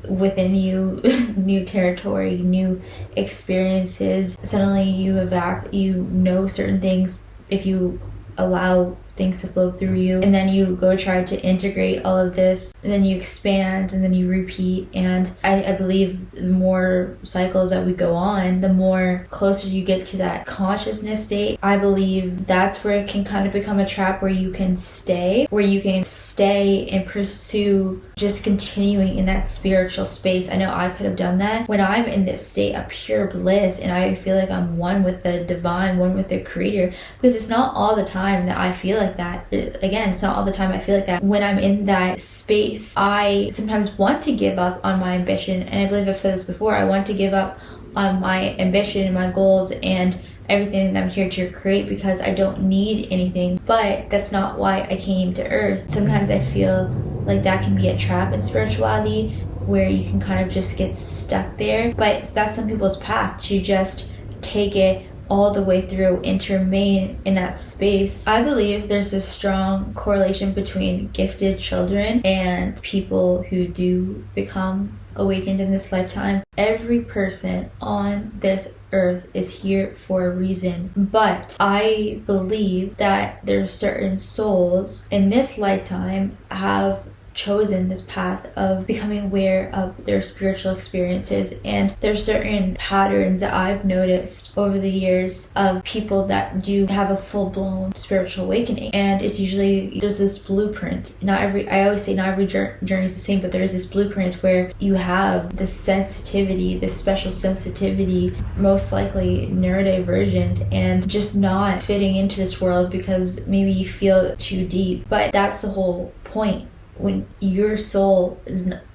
A: within you, new territory, new experiences. Suddenly you know certain things if you allow things to flow through you, and then you go try to integrate all of this, and then you expand, and then you repeat. And I believe the more cycles that we go on, the more closer you get to that consciousness state. I believe that's where it can kind of become a trap, where you can stay and pursue just continuing in that spiritual space. I know I could have done that when I'm in this state of pure bliss, and I feel like I'm one with the divine, one with the creator, because it's not all the time that I feel like that. Again, it's not all the time I feel like that. When I'm in that space, I sometimes want to give up on my ambition, and I believe I've said this before. I want to give up on my ambition and my goals and everything that I'm here to create, because I don't need anything. But that's not why I came to earth. Sometimes I feel like that can be a trap in spirituality, where you can kind of just get stuck there. But that's some people's path, to just take it all the way through and to remain in that space. I believe there's a strong correlation between gifted children and people who do become awakened in this lifetime. Every person on this earth is here for a reason, but I believe that there are certain souls in this lifetime have chosen this path of becoming aware of their spiritual experiences. And there's certain patterns that I've noticed over the years of people that do have a full-blown spiritual awakening, and it's usually there's this blueprint. I always say not every journey is the same, but there is this blueprint where you have this sensitivity, this special sensitivity, most likely neurodivergent, and just not fitting into this world because maybe you feel too deep. But that's the whole point. When your soul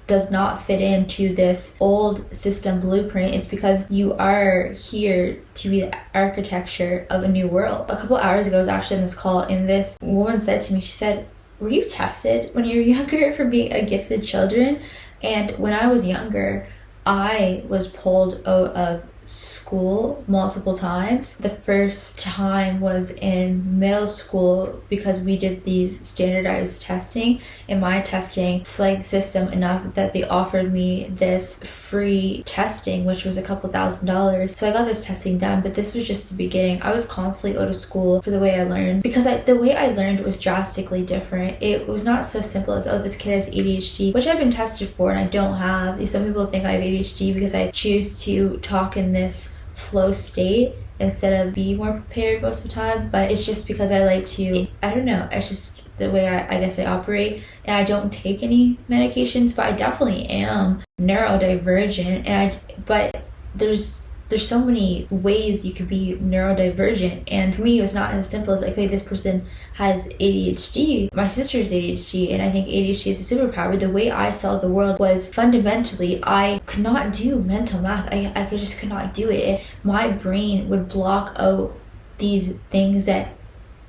A: does not fit into this old system blueprint, it's because you are here to be the architecture of a new world. A couple hours ago, I was actually in this call, and this woman said to me, she said, "Were you tested when you were younger for being a gifted children?" And when I was younger, I was pulled out of school multiple times. The first time was in middle school because we did these standardized testing, and my testing flagged the system enough that they offered me this free testing, which was a couple $1,000s. So I got this testing done, but this was just the beginning. I was constantly out of school for the way I learned, because the way I learned was drastically different. It was not so simple as, oh, this kid has ADHD, which I've been tested for and I don't have. Some people think I have ADHD because I choose to talk in this flow state instead of be more prepared most of the time. But it's just because I like to, I don't know, it's just the way I guess I operate. And I don't take any medications, but I definitely am neurodivergent. But there's so many ways you could be neurodivergent, and for me it was not as simple as like, okay, this person has ADHD. My sister's ADHD, and I think ADHD is a superpower. The way I saw the world was fundamentally I could not do mental math. I just could not do it. My brain would block out these things that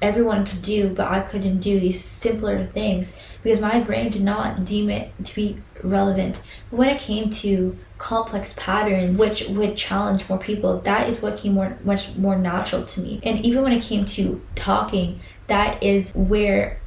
A: everyone could do, but I couldn't do these simpler things because my brain did not deem it to be relevant. But when it came to complex patterns which would challenge more people, that is what came much more natural to me. And even when it came to talking, that is where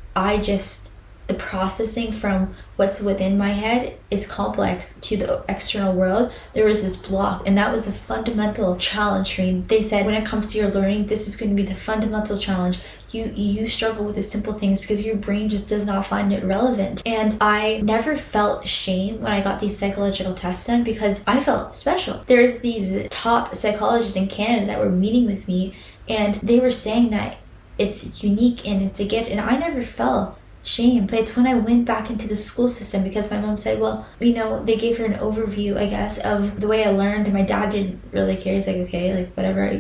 A: the processing from what's within my head is complex to the external world. There was this block, and that was a fundamental challenge for me. They said, when it comes to your learning, this is going to be the fundamental challenge. You struggle with the simple things because your brain just does not find it relevant. And I never felt shame when I got these psychological tests done because I felt special. There's these top psychologists in Canada that were meeting with me, and they were saying that it's unique and it's a gift, and I never felt shame. But it's when I went back into the school system, because my mom said, well, they gave her an overview, I guess, of the way I learned, and my dad didn't really care. He's like, okay, like whatever,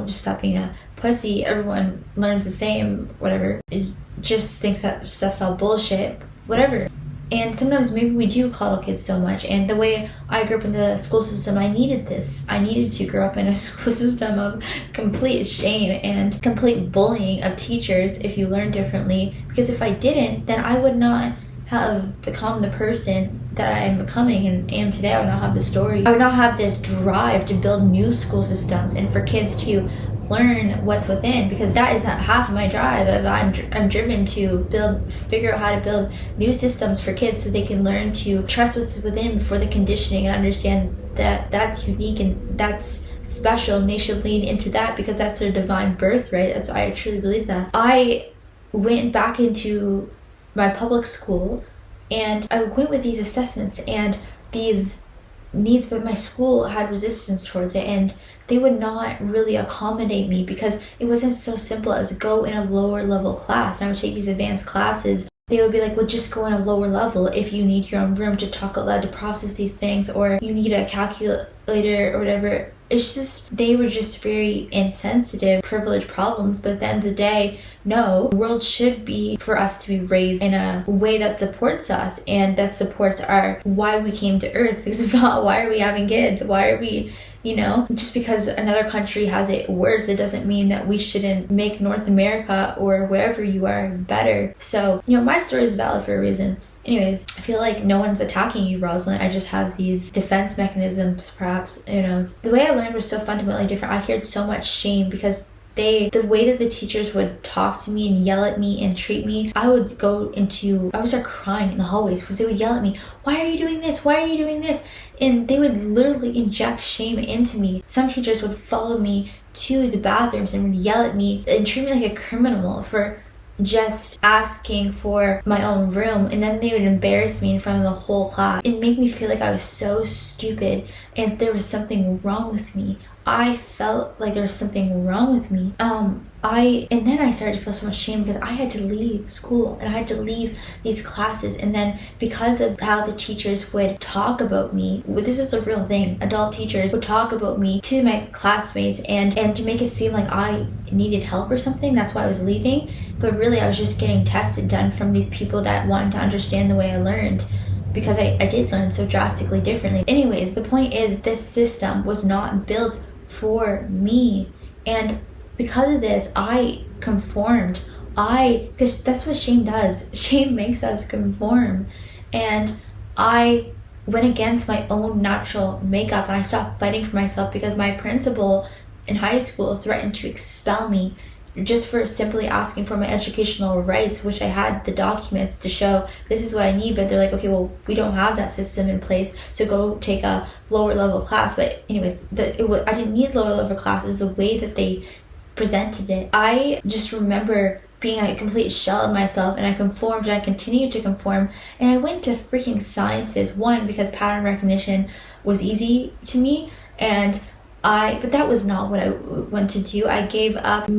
A: just stop being a pussy. Everyone learns the same, whatever. It just thinks that stuff's all bullshit, whatever. And sometimes maybe we do coddle kids so much. And the way I grew up in the school system, I needed this. I needed to grow up in a school system of complete shame and complete bullying of teachers if you learn differently. Because if I didn't, then I would not have become the person that I am becoming and am today. I would not have the story. I would not have this drive to build new school systems and for kids to learn what's within, because that is half of my drive. I'm driven to figure out how to build new systems for kids so they can learn to trust what's within before the conditioning and understand that that's unique and that's special, and they should lean into that because that's their divine birthright. That's why I truly believe that. I went back into my public school and I went with these assessments and these needs, but my school had resistance towards it and they would not really accommodate me because it wasn't so simple as go in a lower level class. And I would take these advanced classes. They would be like, well, just go in a lower level if you need your own room to talk out loud to process these things, or you need a calculator or whatever. It's just, they were just very insensitive, privileged problems. But at the end of the day, no, the world should be for us to be raised in a way that supports us and that supports why we came to earth. Because if not, why are we having kids? Why are we, just because another country has it worse, it doesn't mean that we shouldn't make North America or wherever you are better. So, my story is valid for a reason. Anyways, I feel like no one's attacking you, Rosalind. I just have these defense mechanisms, perhaps, The way I learned was so fundamentally different. I heard so much shame because the way that the teachers would talk to me and yell at me and treat me, I would start crying in the hallways because they would yell at me, why are you doing this? Why are you doing this? And they would literally inject shame into me. Some teachers would follow me to the bathrooms and would yell at me and treat me like a criminal for just asking for my own room, and then they would embarrass me in front of the whole class. It made me feel like I was so stupid and there was something wrong with me. I felt like there was something wrong with me. And then I started to feel so much shame because I had to leave school and I had to leave these classes. And then because of how the teachers would talk about me, this is a real thing, adult teachers would talk about me to my classmates and to make it seem like I needed help or something. That's why I was leaving. But really I was just getting tested done from these people that wanted to understand the way I learned, because I did learn so drastically differently. Anyways, the point is this system was not built for me, and because of this I conformed. Because that's what shame does. Shame makes us conform, and I went against my own natural makeup and I stopped fighting for myself because my principal in high school threatened to expel me just for simply asking for my educational rights, which I had the documents to show this is what I need. But they're like, okay, well, we don't have that system in place, so go take a lower level class. But anyways, I didn't need lower level classes. The way that they presented it, I just remember being a complete shell of myself, and I conformed and I continued to conform. And I went to freaking sciences, one, because pattern recognition was easy to me, but that was not what I went to do. I gave up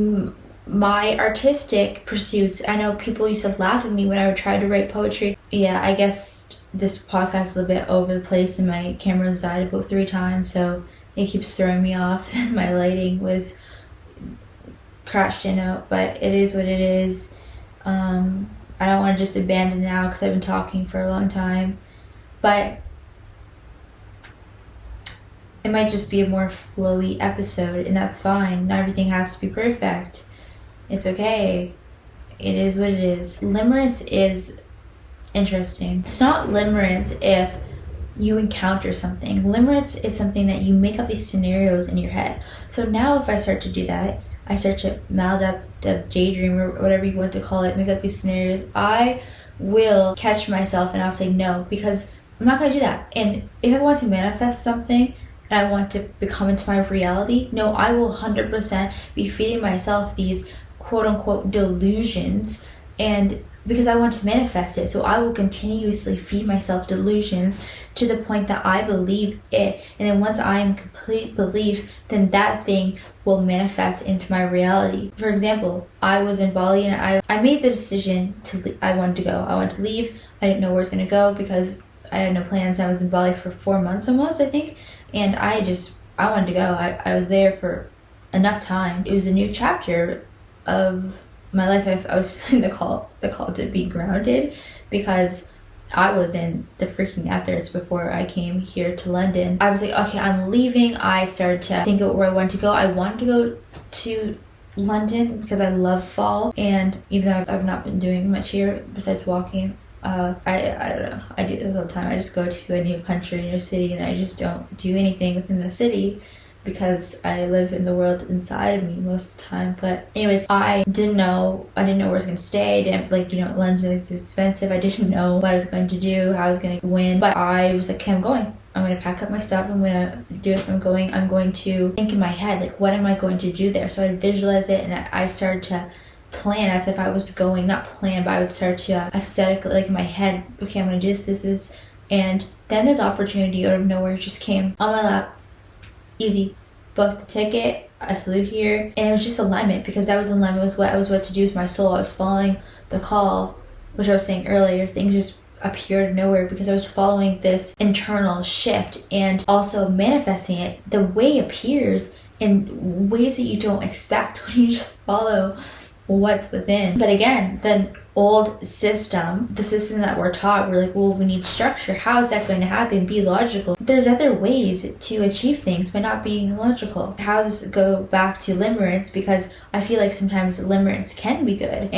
A: my artistic pursuits. I know people used to laugh at me when I would try to write poetry. Yeah, I guess this podcast is a bit over the place and my camera's died about 3 times, so it keeps throwing me off. My lighting was crashed out, but it is what it is. I don't want to just abandon now because I've been talking for a long time, but it might just be a more flowy episode, and that's fine. Not everything has to be perfect. It's okay. It is what it is. Limerence is interesting. It's not limerence if you encounter something. Limerence is something that you make up these scenarios in your head. So now if I start to do that, I start to mouth up the daydream or whatever you want to call it, make up these scenarios, I will catch myself and I'll say no, because I'm not going to do that. And if I want to manifest something and I want to become into my reality, no, I will 100% be feeding myself these quote-unquote delusions, and because I want to manifest it, so I will continuously feed myself delusions to the point that I believe it, and then once I am complete belief, then that thing will manifest into my reality. For example, I was in Bali and I made the decision I wanted to go. I wanted to leave. I didn't know where I was going to go because I had no plans. I was in Bali for 4 months almost, I think, and I wanted to go. I was there for enough time. It was a new chapter of my life. I was feeling the call to be grounded, because I was in the freaking ethers before I came here to London. I was like, okay, I'm leaving. I started to think of where I wanted to go. I wanted to go to London because I love fall, and even though I've not been doing much here besides walking, I don't know, I do this all the time. I just go to a new country, a new city, and I just don't do anything within the city because I live in the world inside of me most of the time. But anyways, I didn't know where I was going to stay. I didn't, like, you know, London is expensive. I didn't know what I was going to do, how I was going to win, but I was like, okay, I'm going. I'm going to pack up my stuff. I'm going to do this. I'm going to think in my head, like, what am I going to do there? So I visualize it, and I started to plan as if I was going, not plan, but I would start to aesthetically, like in my head, okay, I'm going to do this, and then this opportunity out of nowhere just came on my lap. Easy. Booked the ticket. I flew here, and it was just alignment, because that was in alignment with what I was about to do with my soul. I was following the call, which I was saying earlier. Things just appeared nowhere because I was following this internal shift and also manifesting it. The way appears in ways that you don't expect when you just follow what's within. But again, the old system, the system that we're taught, we're like, well, we need structure. How is that going to happen? Be logical. There's other ways to achieve things by not being logical. How does this go back to limerence? Because I feel like sometimes limerence can be good,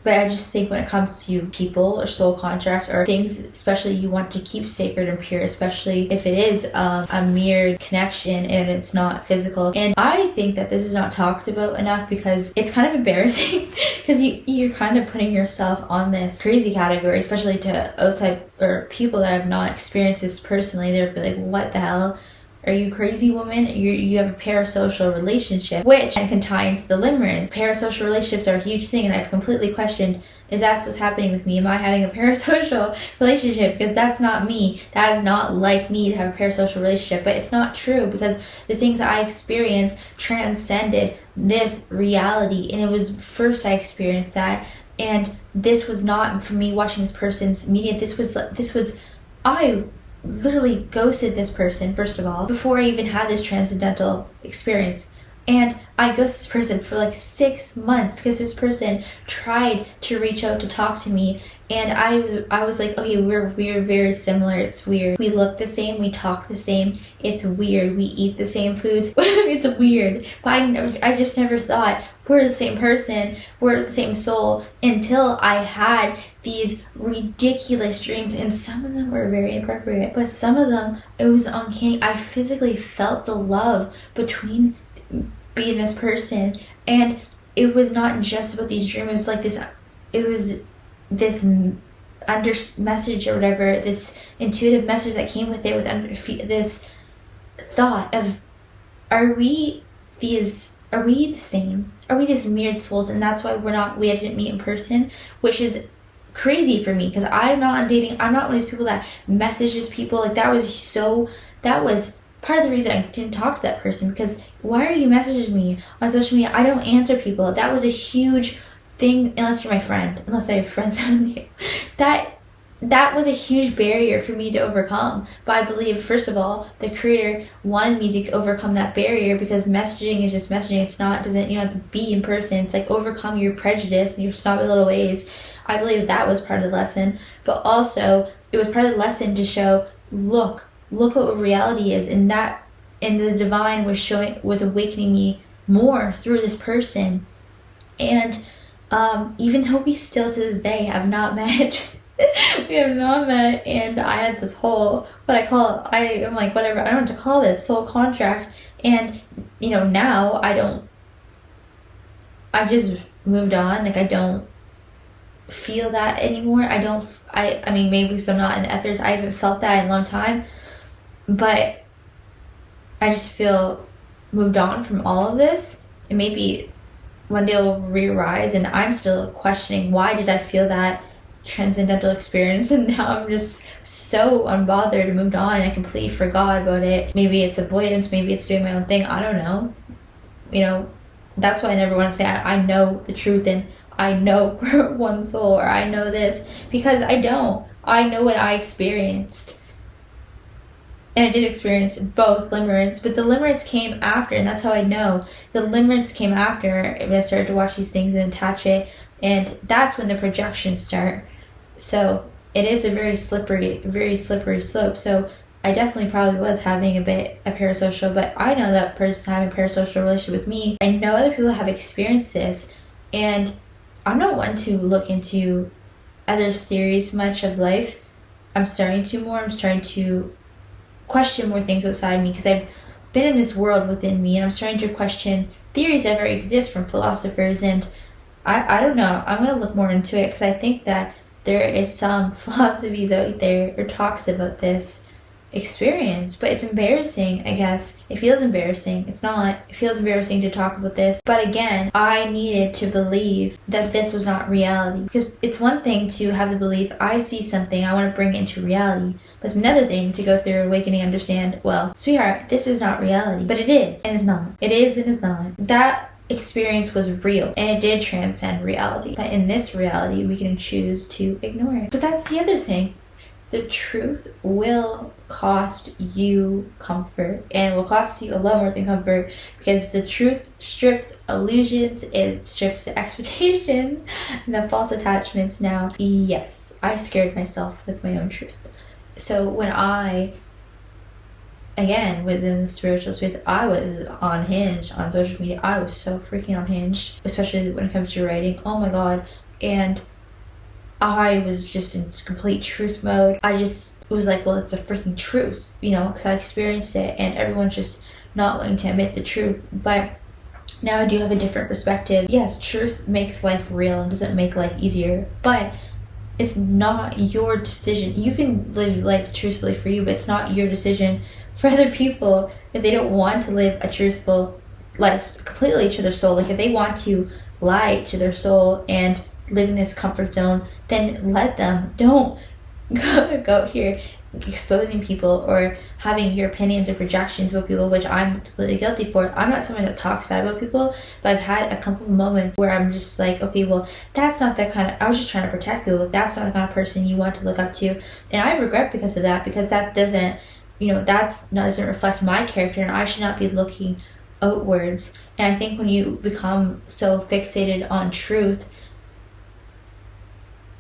A: but I just think when it comes to people or soul contracts or things, especially you want to keep sacred and pure, especially if it is a mere connection and it's not physical. And I think that this is not talked about enough because it's kind of embarrassing because you're kind of putting yourself on this crazy category, especially to outside or people that have not experienced this personally. They'll be like, what the hell? Are you crazy, woman? You have a parasocial relationship, which can tie into the limerence. Parasocial relationships are a huge thing, and I've completely questioned, is that what's happening with me? Am I having a parasocial relationship? Because that's not me. That is not like me to have a parasocial relationship. But it's not true, because the things I experienced transcended this reality. And it was first I experienced that. And this was not for me watching this person's media. This was I literally ghosted this person, first of all, before I even had this transcendental experience. And I ghosted this person for like 6 months because this person tried to reach out to talk to me. And I was like, okay, we're very similar. It's weird. We look the same. We talk the same. It's weird. We eat the same foods. It's weird. But I just never thought we're the same person. We're the same soul until I had these ridiculous dreams. And some of them were very inappropriate. But some of them, it was uncanny. I physically felt the love between being this person. And it was not just about these dreams. It was like this. It was this message or whatever, this intuitive message that came with it, with this thought of, are we the same? Are we these mirrored souls? And that's why we didn't meet in person, which is crazy for me because I'm not on dating. I'm not one of these people that messages people. Like that was part of the reason I didn't talk to that person, because why are you messaging me on social media? I don't answer people. That was a huge thing, unless you're my friend, unless I have friends on you. That was a huge barrier for me to overcome. But I believe, first of all, the creator wanted me to overcome that barrier, because messaging is just messaging. You don't have to be in person. It's like overcome your prejudice and your snobby little ways. I believe that was part of the lesson. But also, it was part of the lesson to show, look what reality is. And the divine was awakening me more through this person. And even though we still to this day have not met, and I had this whole, I'm like, whatever, I don't know what to call this, soul contract, and, now I've just moved on, like, I don't feel that anymore. I mean, maybe because I'm not in the ethers, I haven't felt that in a long time, but I just feel moved on from all of this, and maybe one day it'll re-rise, and I'm still questioning, why did I feel that transcendental experience, and now I'm just so unbothered and moved on, and I completely forgot about it. Maybe it's avoidance, maybe it's doing my own thing, I don't know. That's why I never want to say I know the truth and I know we're one soul, or I know this, because I don't. I know what I experienced. And I did experience both limerence, but the limerence came after, and that's how I know. The limerence came after when I started to watch these things and attach it, and that's when the projections start. So it is a very slippery slope. So I definitely probably was having a parasocial, but I know that person having a parasocial relationship with me. I know other people have experienced this, and I'm not one to look into others' theories much of life. I'm starting to question more things outside me, because I've been in this world within me, and I'm starting to question theories that ever exist from philosophers, and I don't know. I'm going to look more into it, because I think that there is some philosophies out there or talks about this experience, but it's embarrassing, I guess. It feels embarrassing. It's not. It feels embarrassing to talk about this. But again, I needed to believe that this was not reality, because it's one thing to have the belief, I see something, I want to bring it into reality. But it's another thing to go through awakening and understand, well, sweetheart, this is not reality. But it is, and it's not. It is, and it's not. That experience was real, and it did transcend reality. But in this reality, we can choose to ignore it. But that's the other thing. The truth will cost you comfort, and will cost you a lot more than comfort, because the truth strips illusions, it strips the expectations and the false attachments. Now, yes, I scared myself with my own truth. So when I, again, was in the spiritual space, I was unhinged on social media. I was so freaking unhinged, especially when it comes to writing. Oh my god. And I was just in complete truth mode. I just was like, well, it's a freaking truth, because I experienced it, and everyone's just not willing to admit the truth. But now I do have a different perspective. Yes, truth makes life real and doesn't make life easier, but it's not your decision. You can live life truthfully for you, but it's not your decision for other people if they don't want to live a truthful life completely to their soul. Like, if they want to lie to their soul and live in this comfort zone, then let them. Don't go here exposing people or having your opinions or projections about people, which I'm completely guilty for. I'm not someone that talks bad about people, but I've had a couple of moments where I'm just like, okay, well, that's not that kind of, I was just trying to protect people. That's not the kind of person you want to look up to. And I have regret because of that, because that doesn't, doesn't reflect my character, and I should not be looking outwards. And I think when you become so fixated on truth,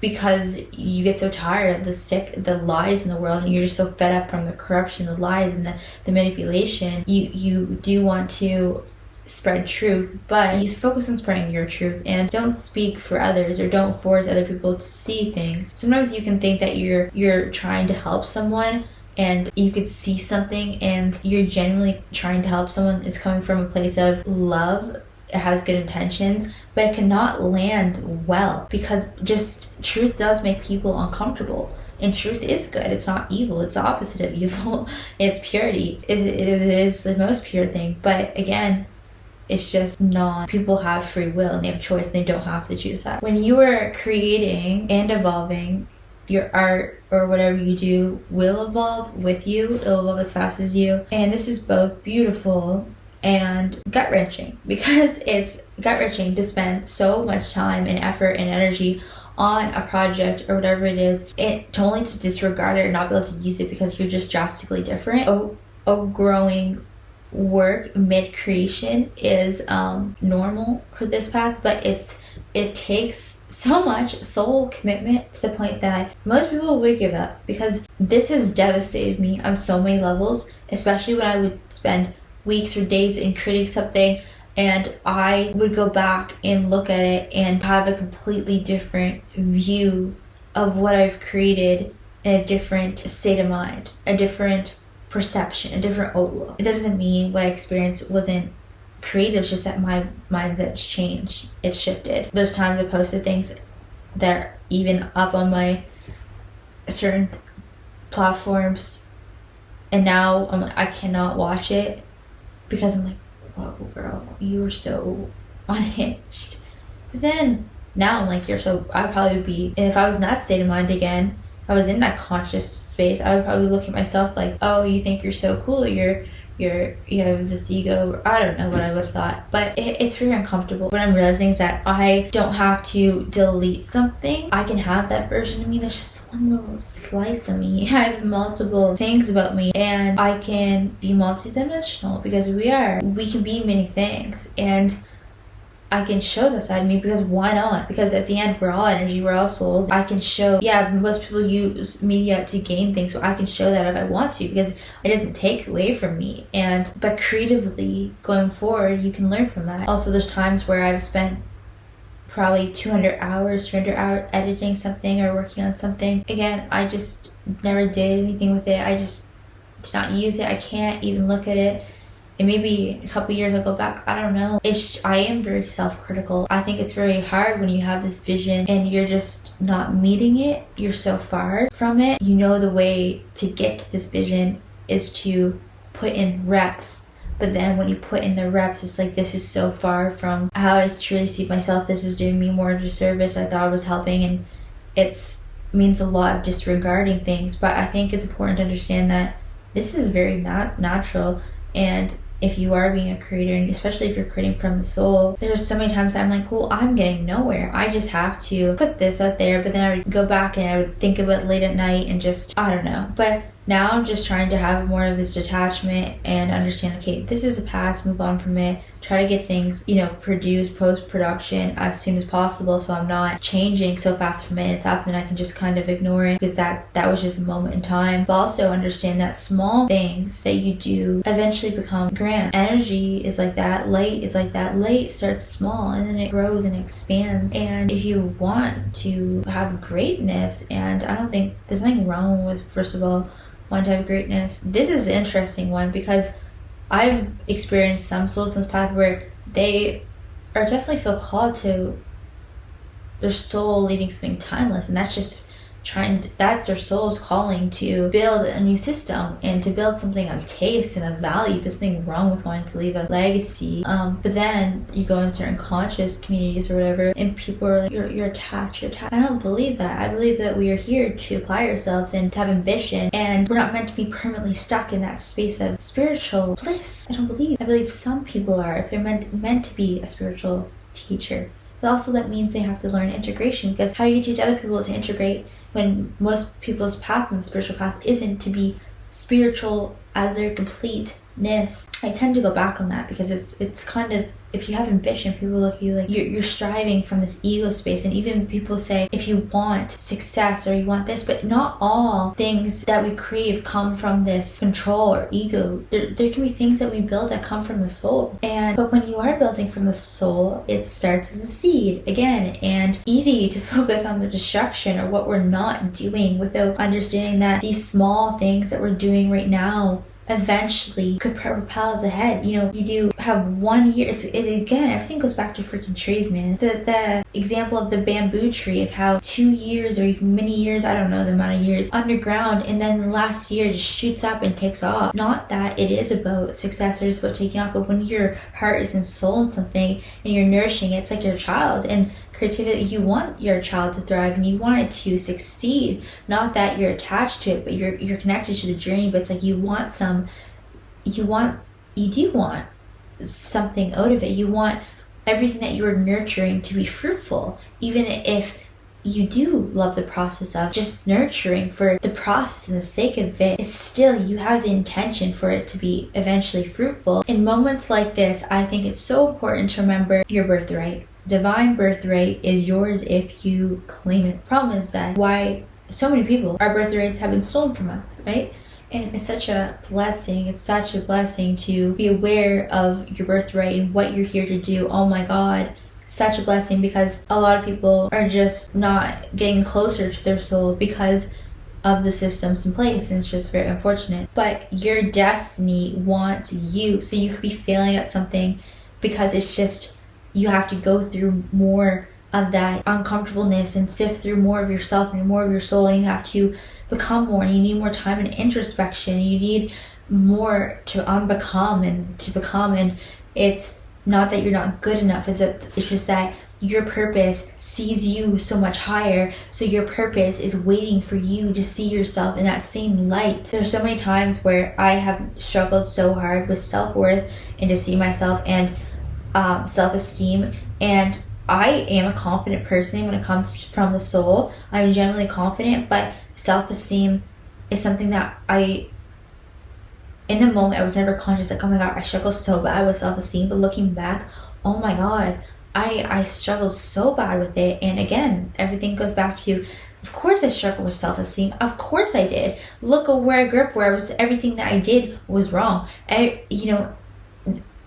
A: because you get so tired of the lies in the world, and you're just so fed up from the corruption, the lies, and the manipulation, you do want to spread truth, but you focus on spreading your truth and don't speak for others, or don't force other people to see things. Sometimes you can think that you're trying to help someone, and you could see something, and you're genuinely trying to help someone. It's coming from a place of love. It has good intentions, but it cannot land well, because just truth does make people uncomfortable. And truth is good. It's not evil. It's the opposite of evil. It's purity. It is the most pure thing. But again, it's just not. People have free will, and they have choice, and they don't have to choose that. When you are creating and evolving, your art or whatever you do will evolve with you. It'll evolve as fast as you. And this is both beautiful and gut-wrenching, because it's gut-wrenching to spend so much time and effort and energy on a project or whatever it is, only to disregard it or not be able to use it because you're just drastically different. Growing work mid-creation is normal for this path, but it takes so much soul commitment to the point that most people would give up, because this has devastated me on so many levels, especially when I would spend weeks or days in creating something, and I would go back and look at it and have a completely different view of what I've created, in a different state of mind, a different perception, a different outlook. It doesn't mean what I experienced wasn't creative, it's just that my mindset's changed. It's shifted. There's times I posted things that are even up on my certain platforms, and now I cannot watch it, because I'm like, whoa, girl, you were so unhinged. But then now I'm like, I'd probably be, and if I was in that state of mind again, if I was in that conscious space, I would probably look at myself like, oh, you think you're so cool, you have this ego. I don't know what I would have thought, but it's very uncomfortable. What I'm realizing is that I don't have to delete something. I can have that version of me. There's just one little slice of me. I have multiple things about me, and I can be multidimensional, because we can be many things. And I can show that side of me, because why not? Because at the end, we're all energy, we're all souls. I can show, yeah, most people use media to gain things, so I can show that if I want to, because it doesn't take away from me. But creatively going forward, you can learn from that. Also, there's times where I've spent probably 200 hours editing something or working on something. Again, I just never did anything with it. I just did not use it. I can't even look at it. And maybe a couple years I'll go back. I don't know. I am very self-critical. I think it's very hard when you have this vision and you're just not meeting it. You're so far from it. You know the way to get to this vision is to put in reps. But then when you put in the reps, it's like, this is so far from how I truly see myself. This is doing me more disservice. I thought I was helping, and it means a lot of disregarding things. But I think it's important to understand that this is very natural. And if you are being a creator, and especially if you're creating from the soul, there's so many times I'm like, well, I'm getting nowhere. I just have to put this out there. But then I would go back and I would think about it late at night and just, I don't know. But now I'm just trying to have more of this detachment and understand, okay, this is the past, move on from it. Try to get things, produced, post-production as soon as possible, so I'm not changing so fast from it. It's up and I can just kind of ignore it, because that was just a moment in time. But also understand that small things that you do eventually become grand. Energy is like that. Light is like that. Light starts small and then it grows and expands. And if you want to have greatness, and I don't think there's nothing wrong with, first of all, one type of greatness. This is an interesting one, because I've experienced some souls in this path where they are definitely feel called to their soul leaving something timeless, and that's their soul's calling to build a new system and to build something of taste and of value. There's nothing wrong with wanting to leave a legacy. But then you go in certain conscious communities or whatever, and people are like, you're attached. I don't believe that. I believe that we are here to apply ourselves and to have ambition, and we're not meant to be permanently stuck in that space of spiritual bliss. I believe some people are, if they're meant to be a spiritual teacher. But also that means they have to learn integration, because how you teach other people to integrate when most people's path in the spiritual path isn't to be spiritual as their completeness. I tend to go back on that, because it's kind of, if you have ambition, people look at you like you're striving from this ego space. And even people say, if you want success or you want this, but not all things that we crave come from this control or ego. There can be things that we build that come from the soul. But when you are building from the soul, it starts as a seed again, and easy to focus on the destruction or what we're not doing without understanding that these small things that we're doing right now eventually could propel us ahead. You do have 1 year. Again, everything goes back to freaking trees, man. The example of the bamboo tree, of how 2 years or even many years, I don't know the amount of years, underground, and then the last year just shoots up and takes off. Not that it is about success or it's about taking off, but when your heart is and soul in something and you're nourishing it, it's like your child. And creativity, you want your child to thrive and you want it to succeed. Not that you're attached to it, but you're connected to the journey. But it's like you do want something out of it. You want everything that you're nurturing to be fruitful, even if you do love the process of just nurturing for the process and the sake of it. It's still, you have the intention for it to be eventually fruitful. In moments like this, I think it's so important to remember your birthright. Divine birthright is yours if you claim it. The problem is that why so many people, our birthrights have been stolen from us, right? And it's such a blessing. It's such a blessing to be aware of your birthright and what you're here to do. Oh my God, such a blessing, because a lot of people are just not getting closer to their soul because of the systems in place, and it's just very unfortunate. But your destiny wants you, so you could be failing at something because it's just, you have to go through more of that uncomfortableness and sift through more of yourself and more of your soul, and you have to become more, and you need more time and introspection. You need more to unbecome and to become, and it's not that you're not good enough, it's just that your purpose sees you so much higher, so your purpose is waiting for you to see yourself in that same light. There's so many times where I have struggled so hard with self-worth and to see myself and self-esteem, and I am a confident person when it comes from the soul. I'm generally confident, but self-esteem is something that in the moment I was never conscious, like, oh my God, I struggle so bad with self-esteem. But looking back, oh my God, I struggled so bad with it. And again, everything goes back to, of course I struggled with self-esteem. Of course I did. Look at where I grew up, where I was, everything that I did was wrong.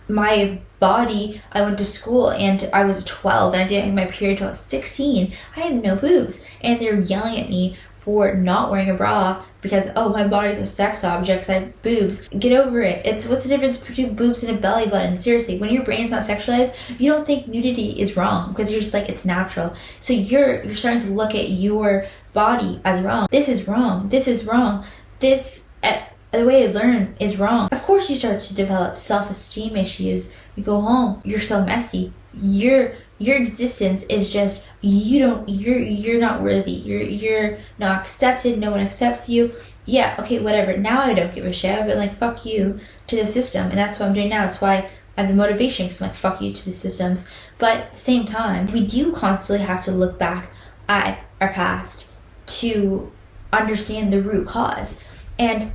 A: My body, I went to school and I was 12 and I didn't have my period till I was 16. I had no boobs. And they're yelling at me for not wearing a bra because, oh, my body's a sex object, I have boobs. Get over it. What's the difference between boobs and a belly button? Seriously, when your brain's not sexualized, you don't think nudity is wrong because you're just like, it's natural. So you're starting to look at your body as wrong. This is wrong. This is wrong. The way I learn is wrong. Of course you start to develop self-esteem issues. You go home, you're so messy. Your existence is just, you're not worthy. You're not accepted. No one accepts you. Yeah, okay, whatever. Now I don't give a shit. I've been like, fuck you to the system. And that's what I'm doing now. That's why I have the motivation, because I'm like, fuck you to the systems. But at the same time, we do constantly have to look back at our past to understand the root cause. And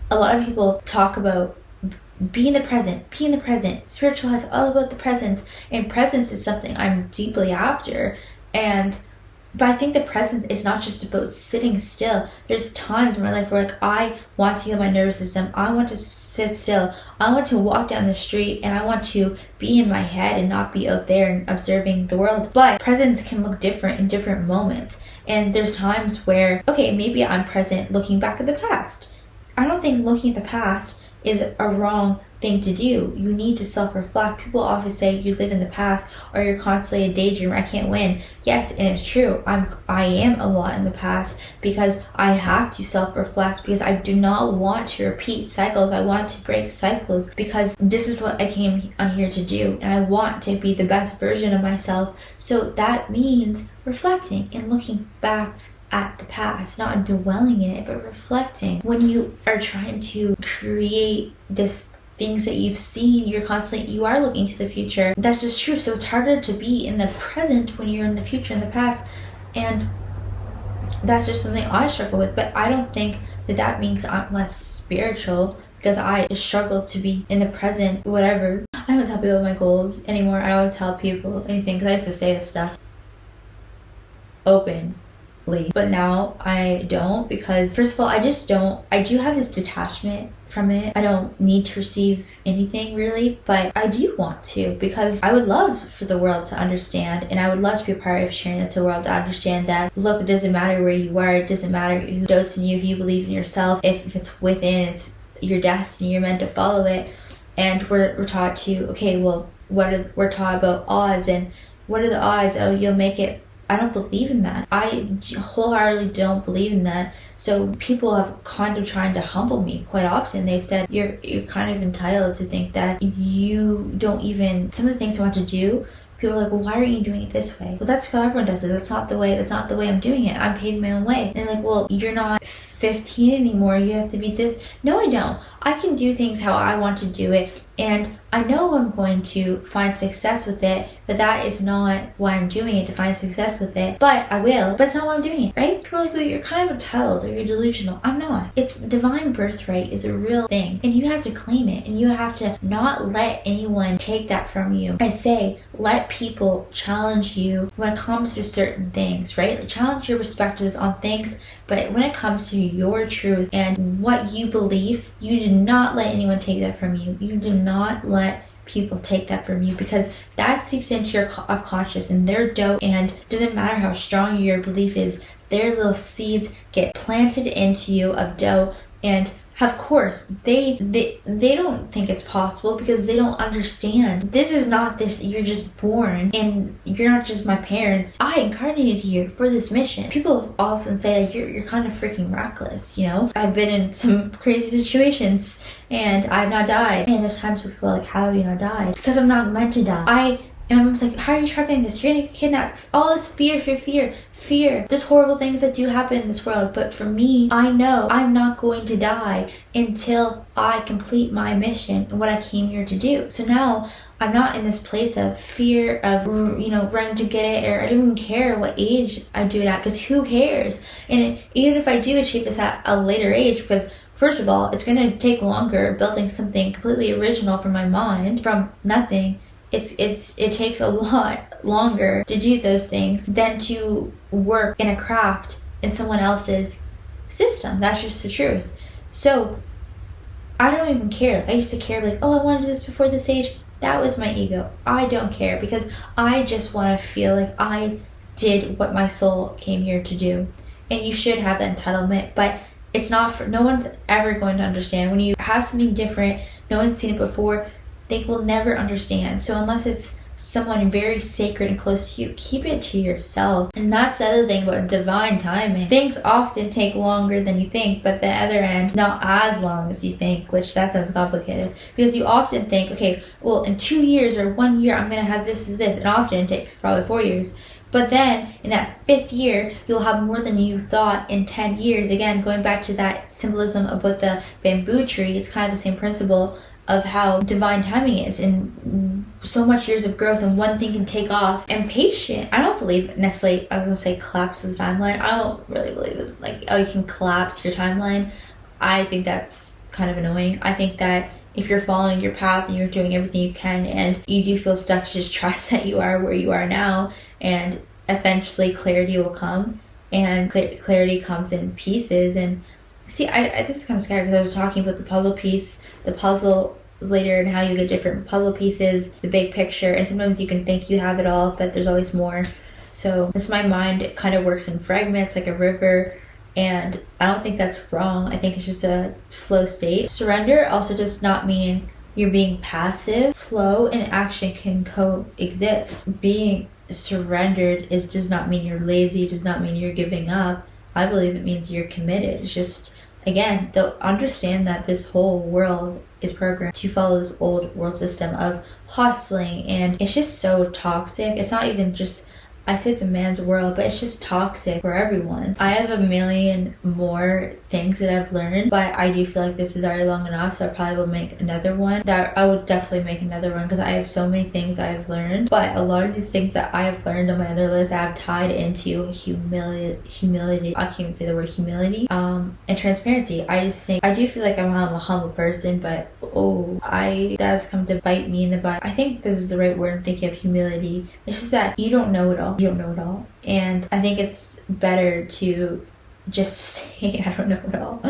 A: a lot of people talk about be in the present. Spiritual is all about the present, and presence is something I'm deeply after. But I think the presence is not just about sitting still. There's times in my life where like I want to heal my nervous system. I want to sit still. I want to walk down the street and I want to be in my head and not be out there and observing the world. But presence can look different in different moments. And there's times where, okay, maybe I'm present looking back at the past. I don't think looking at the past is a wrong thing to do. You need to self-reflect. People often say you live in the past or you're constantly a daydreamer. I can't win. Yes, and it's true. I am a lot in the past because I have to self-reflect because I do not want to repeat cycles. I want to break cycles because this is what I came on here to do, and I want to be the best version of myself. So that means reflecting and looking back at the past, not dwelling in it, but reflecting. When you are trying to create this things that you've seen, you are looking to the future. That's just true. So it's harder to be in the present when you're in the future, in the past. And that's just something I struggle with. But I don't think that means I'm less spiritual because I struggle to be in the present, whatever. I don't tell people my goals anymore. I don't tell people anything because I used to say this stuff openly. But now I don't, because first of all, I do have this detachment from it. I don't need to receive anything really, but I do want to, because I would love for the world to understand, and I would love to be a part of sharing it to the world to understand that, look, it doesn't matter where you are, it doesn't matter who dotes in you, if you believe in yourself, if it's within, it's your destiny, you're meant to follow it. And we're taught to, okay, well, we're taught about odds, and what are the odds? Oh, you'll make it. I don't believe in that. I wholeheartedly don't believe in that. So people have kind of trying to humble me quite often. They've said, you're kind of entitled to think that you don't even, some of the things I want to do, people are like, well, why aren't you doing it this way? Well, that's how everyone does it. That's not the way I'm doing it. I'm paving my own way. And like, well, you're not 15 anymore. You have to be this. No, I don't. I can do things how I want to do it. And I know I'm going to find success with it, but that is not why I'm doing it, to find success with it. But I will, but it's not why I'm doing it, right? People are like, well, you're kind of entitled or you're delusional. I'm not. It's divine birthright is a real thing, and you have to claim it, and you have to not let anyone take that from you. I say, let people challenge you when it comes to certain things, right? Challenge your perspectives on things, but when it comes to your truth and what you believe, you do not let anyone take that from you. You do not let people take that from you, because that seeps into your subconscious and their doubt, and it doesn't matter how strong your belief is, their little seeds get planted into you of doubt. And of course, they don't think it's possible because they don't understand. This is not this, you're just born and you're not just my parents. I incarnated here for this mission. People often say like, you're kind of freaking reckless, you know? I've been in some crazy situations and I've not died. And there's times where people are like, how have you not died? Because I'm not meant to die. And I'm just like, how are you traveling this? You're gonna get kidnapped. All this fear. There's horrible things that do happen in this world. But for me, I know I'm not going to die until I complete my mission and what I came here to do. So now I'm not in this place of fear of, running to get it, or I don't even care what age I do it at, because who cares? And even if I do achieve this at a later age, because first of all, it's going to take longer building something completely original from my mind, from nothing, it takes a lot longer to do those things than to work in a craft in someone else's system. That's just the truth. So I don't even care. I used to care, like, oh, I want to do this before this age. That was my ego. I don't care, because I just want to feel like I did what my soul came here to do. And you should have that entitlement, but it's not for, no one's ever going to understand. When you have something different, no one's seen it before, they will never understand. So unless it's someone very sacred and close to you, keep it to yourself. And that's the other thing about divine timing. Things often take longer than you think, but the other end, not as long as you think, which that sounds complicated. Because you often think, okay, well, in 2 years or 1 year, I'm going to have this and this. And often it takes probably 4 years. But then in that 5th year, you'll have more than you thought in 10 years. Again, going back to that symbolism about the bamboo tree, it's kind of the same principle of how divine timing is, and so much years of growth, and one thing can take off. And patient, I don't believe necessarily, I was gonna say collapses timeline. I don't really believe it, like, oh, you can collapse your timeline. I think that's kind of annoying. I think that if you're following your path and you're doing everything you can and you do feel stuck, just trust that you are where you are now, and eventually clarity will come. And clarity comes in pieces. And see, I this is kind of scary, because I was talking about the puzzle piece, the puzzle later, and how you get different puzzle pieces, the big picture, and sometimes you can think you have it all, but there's always more. So this, my mind, it kind of works in fragments like a river, and I don't think that's wrong. I think it's just a flow state. Surrender also does not mean you're being passive. Flow and action can coexist. Being surrendered does not mean you're lazy, does not mean you're giving up. I believe it means you're committed. It's just, again, they'll understand that this whole world is programmed to follow this old world system of hustling, and it's just so toxic. It's not even just, I say it's a man's world, but it's just toxic for everyone. I have a million more things that I've learned, but I do feel like this is already long enough, so I probably will make another one. That I would definitely make another one, because I have so many things I have learned. But a lot of these things that I have learned on my other list, I have tied into humility. I can't even say the word humility. And transparency. I just think, I do feel like I'm a humble person, but that's come to bite me in the butt. I think this is the right word. I'm thinking of humility. It's just that you don't know it all. You don't know it all. And I think it's better to just say, I don't know it all.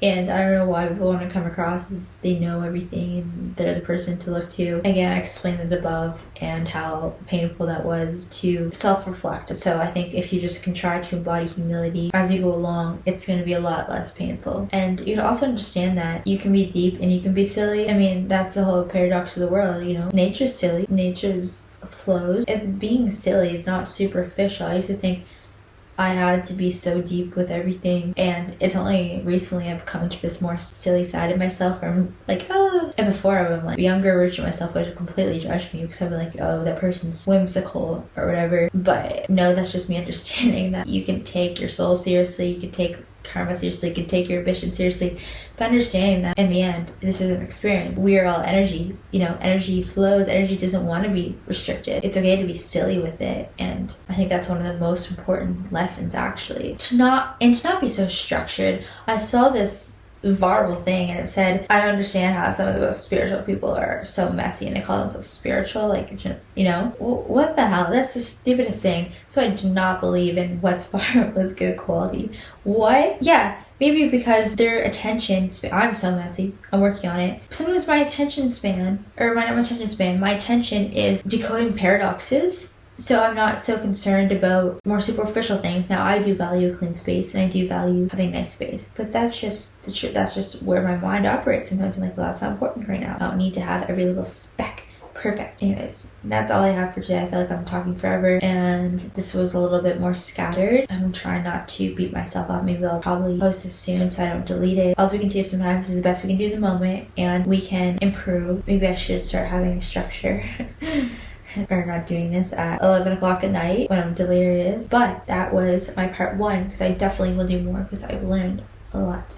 A: And I don't know why people want to come across as they know everything and they're the person to look to. Again, I explained it above and how painful that was to self-reflect. So I think if you just can try to embody humility as you go along, it's going to be a lot less painful. And you also understand that you can be deep and you can be silly. I mean, that's the whole paradox of the world, you know. Nature's silly. Nature's flows. And being silly is not superficial. I used to think I had to be so deep with everything, and it's only recently I've come to this more silly side of myself where I'm like, oh. And before, I would, like, younger version of myself would completely judge me, because I'd be like, oh, that person's whimsical or whatever. But no, that's just me understanding that you can take your soul seriously, you can take karma seriously, you can take your ambition seriously, but understanding that in the end, this is an experience. We are all energy, you know, energy flows, energy doesn't want to be restricted. It's okay to be silly with it, and I think that's one of the most important lessons, actually. To not be so structured. I saw this viral thing and it said, I don't understand how some of the most spiritual people are so messy, and they call themselves spiritual, like, you know, what the hell? That's the stupidest thing. So I do not believe in what's viral is good quality. What? Yeah, maybe because their attention span, I'm so messy, I'm working on it. Sometimes my attention span, my attention is decoding paradoxes. So I'm not so concerned about more superficial things. Now, I do value a clean space, and I do value having a nice space. But that's just the truth. That's just where my mind operates. Sometimes I'm like, well, that's not important right now. I don't need to have every little speck perfect. Anyways, that's all I have for today. I feel like I'm talking forever, and this was a little bit more scattered. I'm trying not to beat myself up. Maybe I'll probably post this soon so I don't delete it. All we can do sometimes is the best we can do in the moment, and we can improve. Maybe I should start having a structure. Or not doing this at 11 o'clock at night when I'm delirious. But that was my part 1, because I definitely will do more, because I've learned a lot.